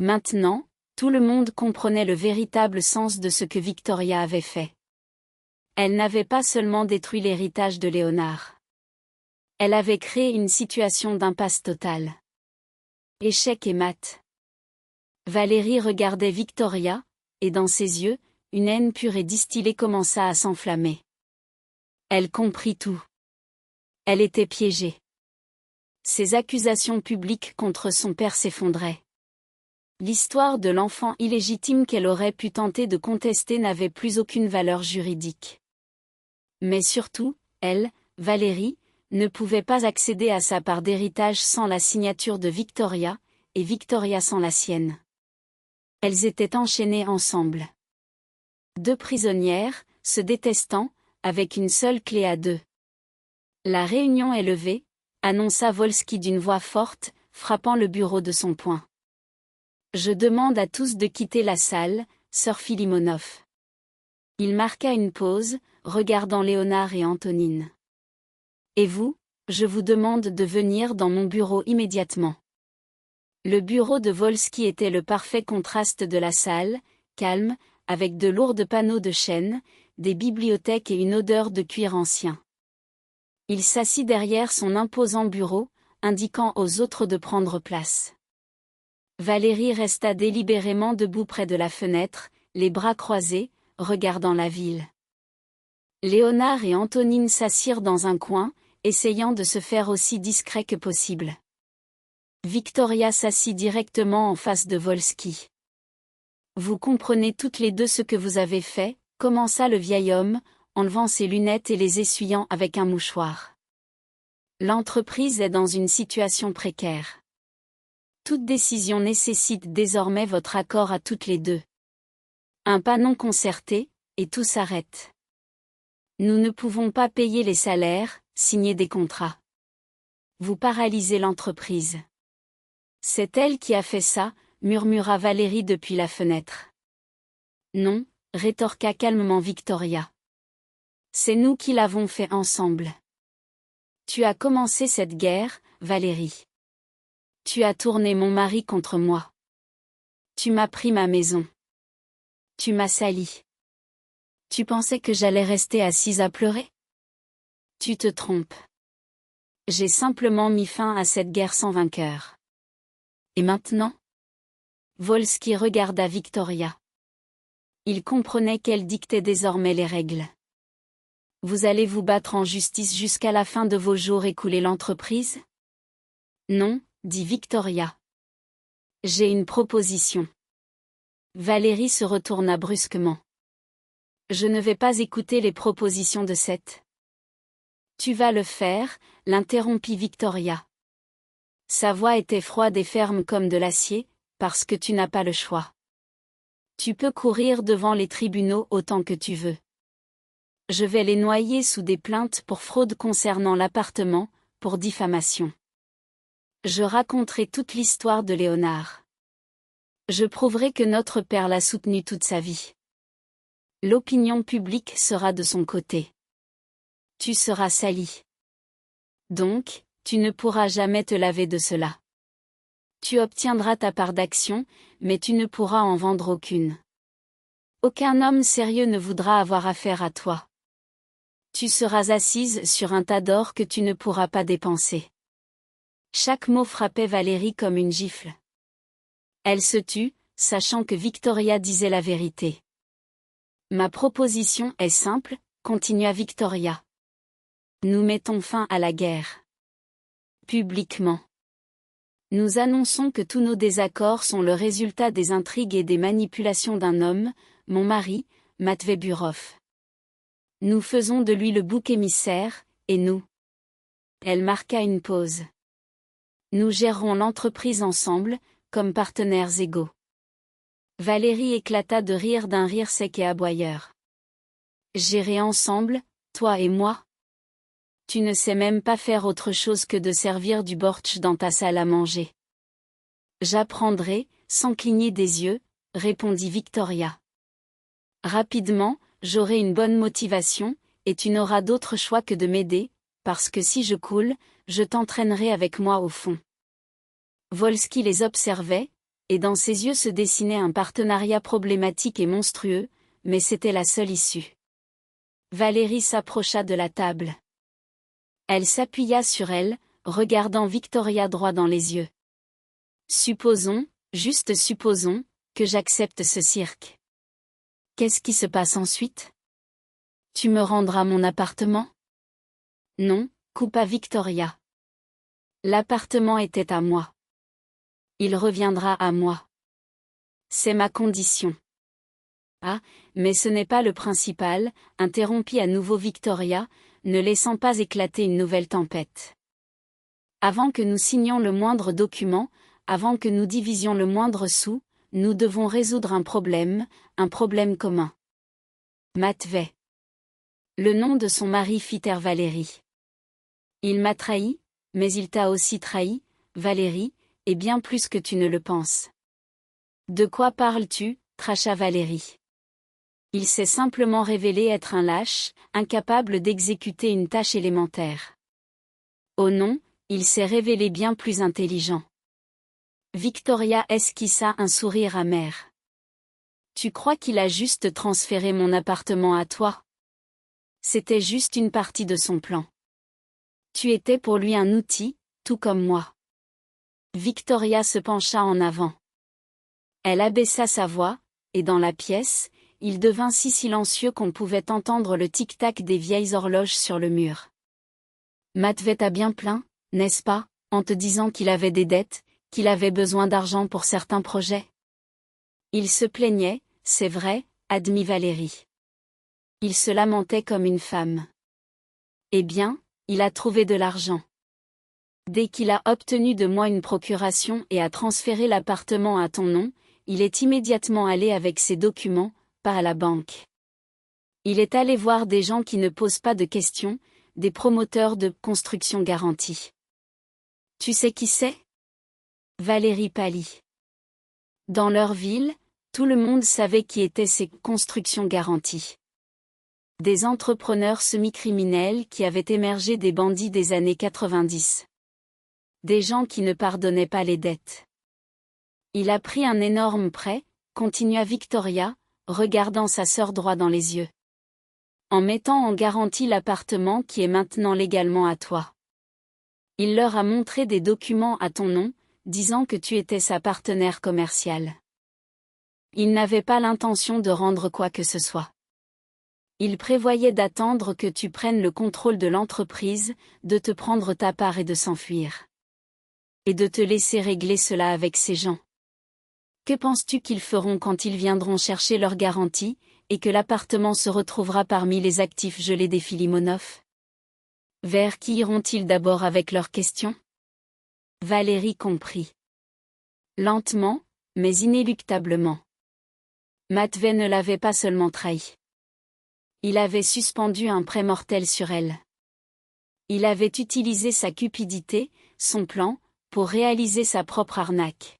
Maintenant, tout le monde comprenait le véritable sens de ce que Victoria avait fait. Elle n'avait pas seulement détruit l'héritage de Léonard. Elle avait créé une situation d'impasse totale. Échec et mat. Valérie regardait Victoria, et dans ses yeux, une haine pure et distillée commença à s'enflammer. Elle comprit tout. Elle était piégée. Ses accusations publiques contre son père s'effondraient. L'histoire de l'enfant illégitime qu'elle aurait pu tenter de contester n'avait plus aucune valeur juridique. Mais surtout, elle, Valérie, ne pouvait pas accéder à sa part d'héritage sans la signature de Victoria, et Victoria sans la sienne. Elles étaient enchaînées ensemble. Deux prisonnières, se détestant, avec une seule clé à deux. La réunion est levée, annonça Wolski d'une voix forte, frappant le bureau de son poing. Je demande à tous de quitter la salle, sœur Filimonov. Il marqua une pause, regardant Léonard et Antonine. Et vous, je vous demande de venir dans mon bureau immédiatement. Le bureau de Wolski était le parfait contraste de la salle, calme, avec de lourds panneaux de chêne, des bibliothèques et une odeur de cuir ancien. Il s'assit derrière son imposant bureau, indiquant aux autres de prendre place. Valérie resta délibérément debout près de la fenêtre, les bras croisés, regardant la ville. Léonard et Antonine s'assirent dans un coin, essayant de se faire aussi discret que possible. Victoria s'assit directement en face de Wolski. Vous comprenez toutes les deux ce que vous avez fait, commença le vieil homme, enlevant ses lunettes et les essuyant avec un mouchoir. L'entreprise est dans une situation précaire. Toute décision nécessite désormais votre accord à toutes les deux. Un pas non concerté, et tout s'arrête. Nous ne pouvons pas payer les salaires, signer des contrats. Vous paralysez l'entreprise. C'est elle qui a fait ça, murmura Valérie depuis la fenêtre. Non, rétorqua calmement Victoria. C'est nous qui l'avons fait ensemble. Tu as commencé cette guerre, Valérie. Tu as tourné mon mari contre moi. Tu m'as pris ma maison. Tu m'as sali. Tu pensais que j'allais rester assise à pleurer? Tu te trompes. J'ai simplement mis fin à cette guerre sans vainqueur. Et maintenant? Wolski regarda Victoria. Il comprenait qu'elle dictait désormais les règles. Vous allez vous battre en justice jusqu'à la fin de vos jours et couler l'entreprise? Non, dit Victoria. J'ai une proposition. Valérie se retourna brusquement. Je ne vais pas écouter les propositions de Seth. Tu vas le faire, l'interrompit Victoria. Sa voix était froide et ferme comme de l'acier, parce que tu n'as pas le choix. Tu peux courir devant les tribunaux autant que tu veux. Je vais les noyer sous des plaintes pour fraude concernant l'appartement, pour diffamation. Je raconterai toute l'histoire de Léonard. Je prouverai que notre père l'a soutenu toute sa vie. L'opinion publique sera de son côté. Tu seras sali. Donc, tu ne pourras jamais te laver de cela. Tu obtiendras ta part d'action, mais tu ne pourras en vendre aucune. Aucun homme sérieux ne voudra avoir affaire à toi. Tu seras assise sur un tas d'or que tu ne pourras pas dépenser. Chaque mot frappait Valérie comme une gifle. Elle se tut, sachant que Victoria disait la vérité. Ma proposition est simple, continua Victoria. Nous mettons fin à la guerre. Publiquement. Nous annonçons que tous nos désaccords sont le résultat des intrigues et des manipulations d'un homme, mon mari, Matvey Burov. Nous faisons de lui le bouc émissaire, et nous. Elle marqua une pause. Nous gérerons l'entreprise ensemble, comme partenaires égaux. Valérie éclata de rire d'un rire sec et aboyeur. Gérer ensemble, toi et moi? Tu ne sais même pas faire autre chose que de servir du bortsch dans ta salle à manger. J'apprendrai, sans cligner des yeux, répondit Victoria. Rapidement, j'aurai une bonne motivation, et tu n'auras d'autre choix que de m'aider, parce que si je coule, je t'entraînerai avec moi au fond. Volsky les observait, et dans ses yeux se dessinait un partenariat problématique et monstrueux, mais c'était la seule issue. Valérie s'approcha de la table. Elle s'appuya sur elle, regardant Victoria droit dans les yeux. Supposons, juste supposons, que j'accepte ce cirque. Qu'est-ce qui se passe ensuite? Tu me rendras mon appartement? Non, coupa Victoria. L'appartement était à moi. Il reviendra à moi. C'est ma condition. Ah, mais ce n'est pas le principal, interrompit à nouveau Victoria, ne laissant pas éclater une nouvelle tempête. Avant que nous signions le moindre document, avant que nous divisions le moindre sou, nous devons résoudre un problème commun. Matvey. Le nom de son mari fit taire Valérie. Il m'a trahi, mais il t'a aussi trahi, Valérie, et bien plus que tu ne le penses. De quoi parles-tu, cracha Valérie. Il s'est simplement révélé être un lâche, incapable d'exécuter une tâche élémentaire. Oh non, il s'est révélé bien plus intelligent. Victoria esquissa un sourire amer. Tu crois qu'il a juste transféré mon appartement à toi? C'était juste une partie de son plan. Tu étais pour lui un outil, tout comme moi. Victoria se pencha en avant. Elle abaissa sa voix, et dans la pièce, il devint si silencieux qu'on pouvait entendre le tic-tac des vieilles horloges sur le mur. Matvey t'a bien plaint, n'est-ce pas, en te disant qu'il avait des dettes, qu'il avait besoin d'argent pour certains projets? Il se plaignait, c'est vrai, admit Valérie. Il se lamentait comme une femme. Eh bien, il a trouvé de l'argent. Dès qu'il a obtenu de moi une procuration et a transféré l'appartement à ton nom, il est immédiatement allé avec ses documents, pas à la banque. Il est allé voir des gens qui ne posent pas de questions, des promoteurs de construction garantie. Tu sais qui c'est? Valérie pâlit. Dans leur ville, tout le monde savait qui étaient ces constructions garanties. Des entrepreneurs semi-criminels qui avaient émergé des bandits des années 90. Des gens qui ne pardonnaient pas les dettes. Il a pris un énorme prêt, continua Victoria, regardant sa sœur droit dans les yeux. En mettant en garantie l'appartement qui est maintenant légalement à toi. Il leur a montré des documents à ton nom, disant que tu étais sa partenaire commerciale. Il n'avait pas l'intention de rendre quoi que ce soit. Il prévoyait d'attendre que tu prennes le contrôle de l'entreprise, de te prendre ta part et de s'enfuir. Et de te laisser régler cela avec ces gens. Que penses-tu qu'ils feront quand ils viendront chercher leur garantie, et que l'appartement se retrouvera parmi les actifs gelés des Filimonov. Vers qui iront-ils d'abord avec leurs questions? Valérie comprit. Lentement, mais inéluctablement. Matvey ne l'avait pas seulement trahi. Il avait suspendu un prêt mortel sur elle. Il avait utilisé sa cupidité, son plan, pour réaliser sa propre arnaque.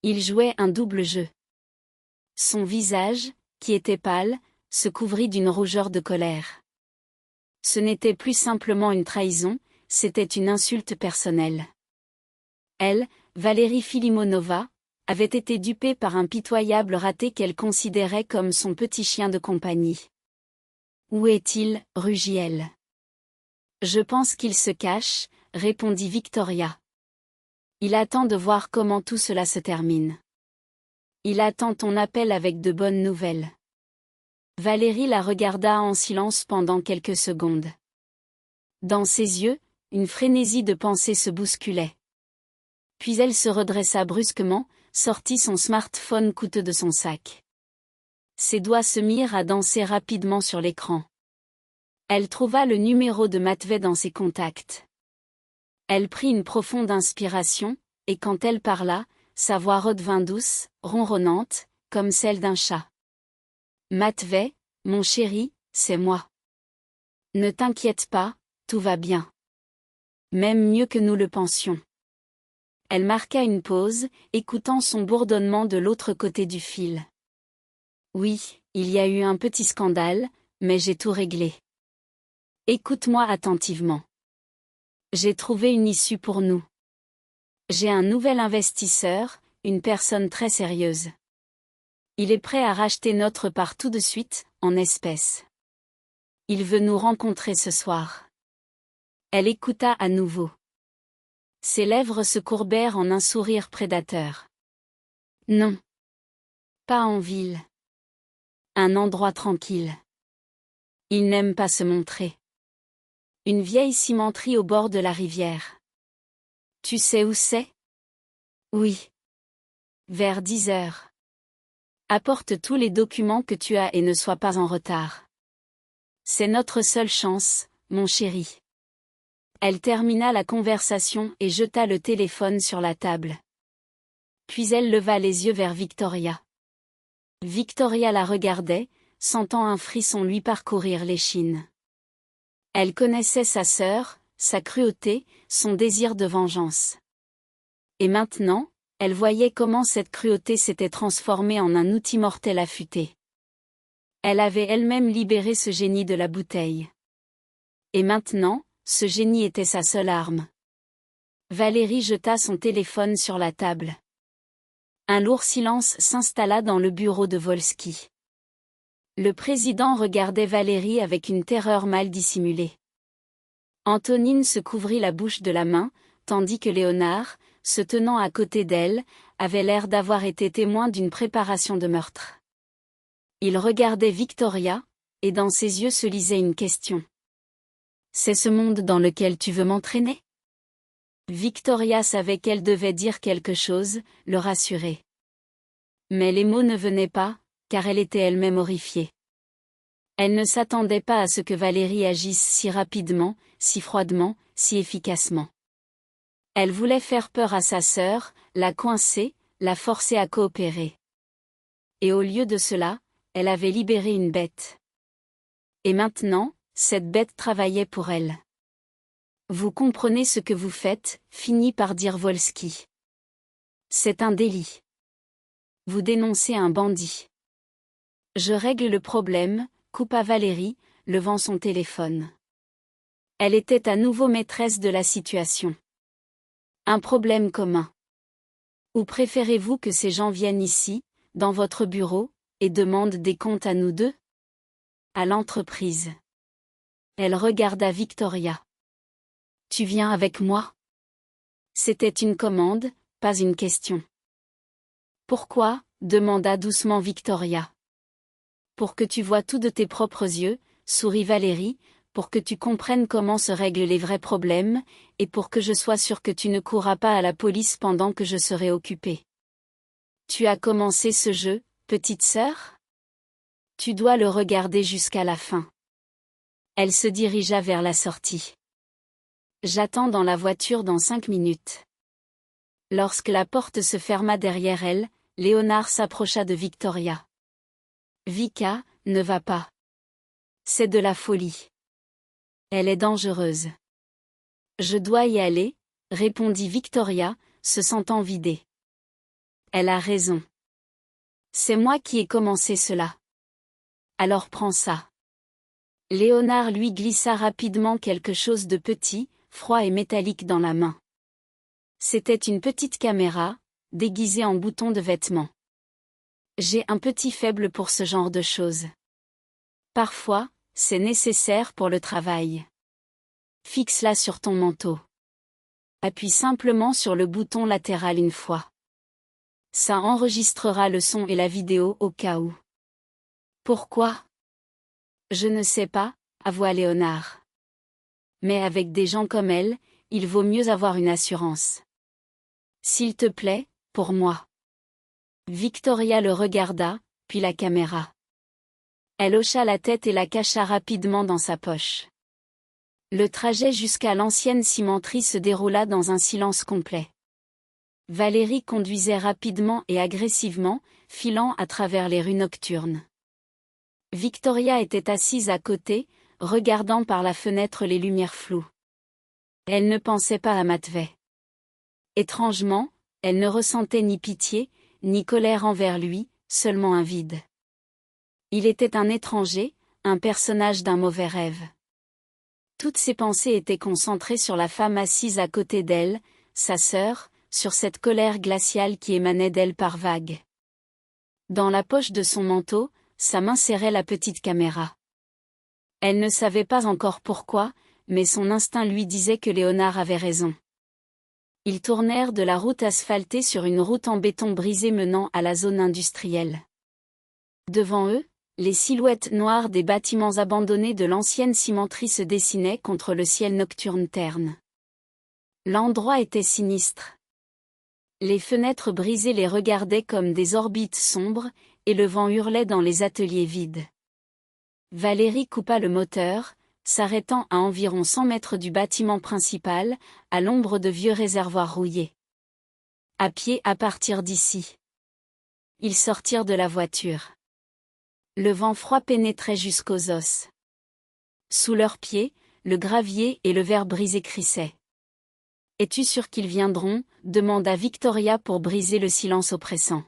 Il jouait un double jeu. Son visage, qui était pâle, se couvrit d'une rougeur de colère. Ce n'était plus simplement une trahison, c'était une insulte personnelle. Elle, Valérie Filimonova, avait été dupée par un pitoyable raté qu'elle considérait comme son petit chien de compagnie. « Où est-il » rugit-elle. « Je pense qu'il se cache » répondit Victoria. « Il attend de voir comment tout cela se termine. Il attend ton appel avec de bonnes nouvelles. » Valérie la regarda en silence pendant quelques secondes. Dans ses yeux, une frénésie de pensée se bousculait. Puis elle se redressa brusquement, sortit son smartphone coûteux de son sac. Ses doigts se mirent à danser rapidement sur l'écran. Elle trouva le numéro de Matvey dans ses contacts. Elle prit une profonde inspiration, et quand elle parla, sa voix redevint douce, ronronnante, comme celle d'un chat. « Matvey, mon chéri, c'est moi. Ne t'inquiète pas, tout va bien. Même mieux que nous le pensions. » Elle marqua une pause, écoutant son bourdonnement de l'autre côté du fil. « Oui, il y a eu un petit scandale, mais j'ai tout réglé. Écoute-moi attentivement. J'ai trouvé une issue pour nous. J'ai un nouvel investisseur, une personne très sérieuse. Il est prêt à racheter notre part tout de suite, en espèces. Il veut nous rencontrer ce soir. » Elle écouta à nouveau. Ses lèvres se courbèrent en un sourire prédateur. « Non. Pas en ville. Un endroit tranquille. Il n'aime pas se montrer. Une vieille cimenterie au bord de la rivière. Tu sais où c'est? Oui. Vers 10 heures. Apporte tous les documents que tu as et ne sois pas en retard. C'est notre seule chance, mon chéri. » Elle termina la conversation et jeta le téléphone sur la table. Puis elle leva les yeux vers Victoria. Victoria la regardait, sentant un frisson lui parcourir l'échine. Elle connaissait sa sœur, sa cruauté, son désir de vengeance. Et maintenant, elle voyait comment cette cruauté s'était transformée en un outil mortel affûté. Elle avait elle-même libéré ce génie de la bouteille. Et maintenant, ce génie était sa seule arme. Valérie jeta son téléphone sur la table. Un lourd silence s'installa dans le bureau de Volsky. Le président regardait Valérie avec une terreur mal dissimulée. Antonine se couvrit la bouche de la main, tandis que Léonard, se tenant à côté d'elle, avait l'air d'avoir été témoin d'une préparation de meurtre. Il regardait Victoria, et dans ses yeux se lisait une question. « C'est ce monde dans lequel tu veux m'entraîner ?» Victoria savait qu'elle devait dire quelque chose, le rassurer. Mais les mots ne venaient pas, car elle était elle-même horrifiée. Elle ne s'attendait pas à ce que Valérie agisse si rapidement, si froidement, si efficacement. Elle voulait faire peur à sa sœur, la coincer, la forcer à coopérer. Et au lieu de cela, elle avait libéré une bête. Et maintenant, cette bête travaillait pour elle. « Vous comprenez ce que vous faites » finit par dire Volsky. « C'est un délit. Vous dénoncez un bandit. »« Je règle le problème » coupa Valérie, levant son téléphone. Elle était à nouveau maîtresse de la situation. « Un problème commun. Ou préférez-vous que ces gens viennent ici, dans votre bureau, et demandent des comptes à nous deux ? À l'entreprise. » Elle regarda Victoria. « Tu viens avec moi ?» C'était une commande, pas une question. « Pourquoi ?» demanda doucement Victoria. « Pour que tu vois tout de tes propres yeux, » sourit Valérie, « pour que tu comprennes comment se règlent les vrais problèmes, et pour que je sois sûre que tu ne courras pas à la police pendant que je serai occupée. Tu as commencé ce jeu, petite sœur ? Tu dois le regarder jusqu'à la fin. Elle se dirigea vers la sortie. J'attends dans la voiture dans 5 minutes. Lorsque la porte se ferma derrière elle, Léonard s'approcha de Victoria. Vika, ne va pas. C'est de la folie. Elle est dangereuse. Je dois y aller, répondit Victoria, se sentant vidée. Elle a raison. C'est moi qui ai commencé cela. Alors prends ça. Léonard lui glissa rapidement quelque chose de petit, froid et métallique dans la main. C'était une petite caméra, déguisée en bouton de vêtements. J'ai un petit faible pour ce genre de choses. Parfois, c'est nécessaire pour le travail. Fixe-la sur ton manteau. Appuie simplement sur le bouton latéral une fois. Ça enregistrera le son et la vidéo au cas où. Pourquoi? Je ne sais pas, avoua Léonard. Mais avec des gens comme elle, il vaut mieux avoir une assurance. S'il te plaît, pour moi. Victoria le regarda, puis la caméra. Elle hocha la tête et la cacha rapidement dans sa poche. Le trajet jusqu'à l'ancienne cimenterie se déroula dans un silence complet. Valérie conduisait rapidement et agressivement, filant à travers les rues nocturnes. Victoria était assise à côté, regardant par la fenêtre les lumières floues. Elle ne pensait pas à Matvey. Étrangement, elle ne ressentait ni pitié, ni colère envers lui, seulement un vide. Il était un étranger, un personnage d'un mauvais rêve. Toutes ses pensées étaient concentrées sur la femme assise à côté d'elle, sa sœur, sur cette colère glaciale qui émanait d'elle par vagues. Dans la poche de son manteau, sa main serrait la petite caméra. Elle ne savait pas encore pourquoi, mais son instinct lui disait que Léonard avait raison. Ils tournèrent de la route asphaltée sur une route en béton brisé menant à la zone industrielle. Devant eux, les silhouettes noires des bâtiments abandonnés de l'ancienne cimenterie se dessinaient contre le ciel nocturne terne. L'endroit était sinistre. Les fenêtres brisées les regardaient comme des orbites sombres, et le vent hurlait dans les ateliers vides. Valérie coupa le moteur, s'arrêtant à environ 100 mètres du bâtiment principal, à l'ombre de vieux réservoirs rouillés. À pied à partir d'ici. Ils sortirent de la voiture. Le vent froid pénétrait jusqu'aux os. Sous leurs pieds, le gravier et le verre brisé crissaient. « Es-tu sûr qu'ils viendront ?» demanda Victoria pour briser le silence oppressant.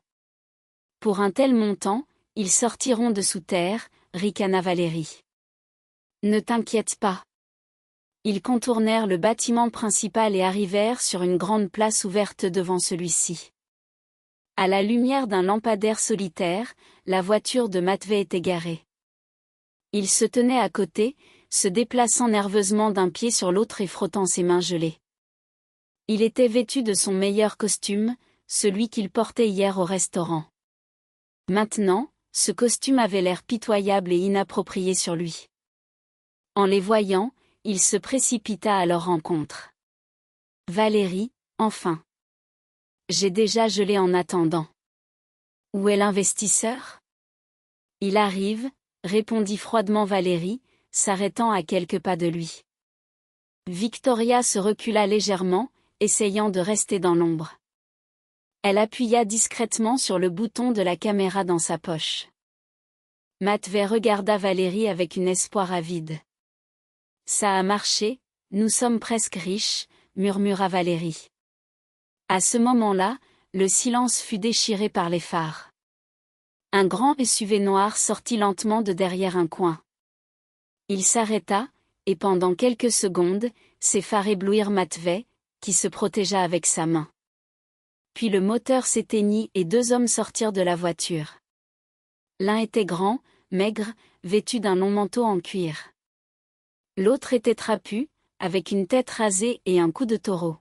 « Pour un tel montant, ils sortiront de sous terre, » ricana Valérie. « Ne t'inquiète pas. » Ils contournèrent le bâtiment principal et arrivèrent sur une grande place ouverte devant celui-ci. À la lumière d'un lampadaire solitaire, la voiture de Matvey était garée. Il se tenait à côté, se déplaçant nerveusement d'un pied sur l'autre et frottant ses mains gelées. Il était vêtu de son meilleur costume, celui qu'il portait hier au restaurant. Maintenant, ce costume avait l'air pitoyable et inapproprié sur lui. En les voyant, il se précipita à leur rencontre. « Valérie, enfin. J'ai déjà gelé en attendant. Où est l'investisseur ? » « Il arrive, » répondit froidement Valérie, s'arrêtant à quelques pas de lui. Victoria se recula légèrement, essayant de rester dans l'ombre. Elle appuya discrètement sur le bouton de la caméra dans sa poche. Matvey regarda Valérie avec un espoir avide. « Ça a marché, nous sommes presque riches, » murmura Valérie. À ce moment-là, le silence fut déchiré par les phares. Un grand SUV noir sortit lentement de derrière un coin. Il s'arrêta, et pendant quelques secondes, ses phares éblouirent Matvey, qui se protégea avec sa main. Puis le moteur s'éteignit et 2 hommes sortirent de la voiture. L'un était grand, maigre, vêtu d'un long manteau en cuir. L'autre était trapu, avec une tête rasée et un cou de taureau.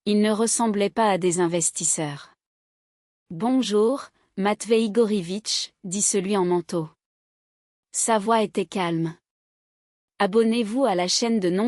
Ils ne ressemblaient pas à des investisseurs. « Bonjour, Matvey Igorivitch, » dit celui en manteau. Sa voix était calme. « Abonnez-vous à la chaîne de nombreux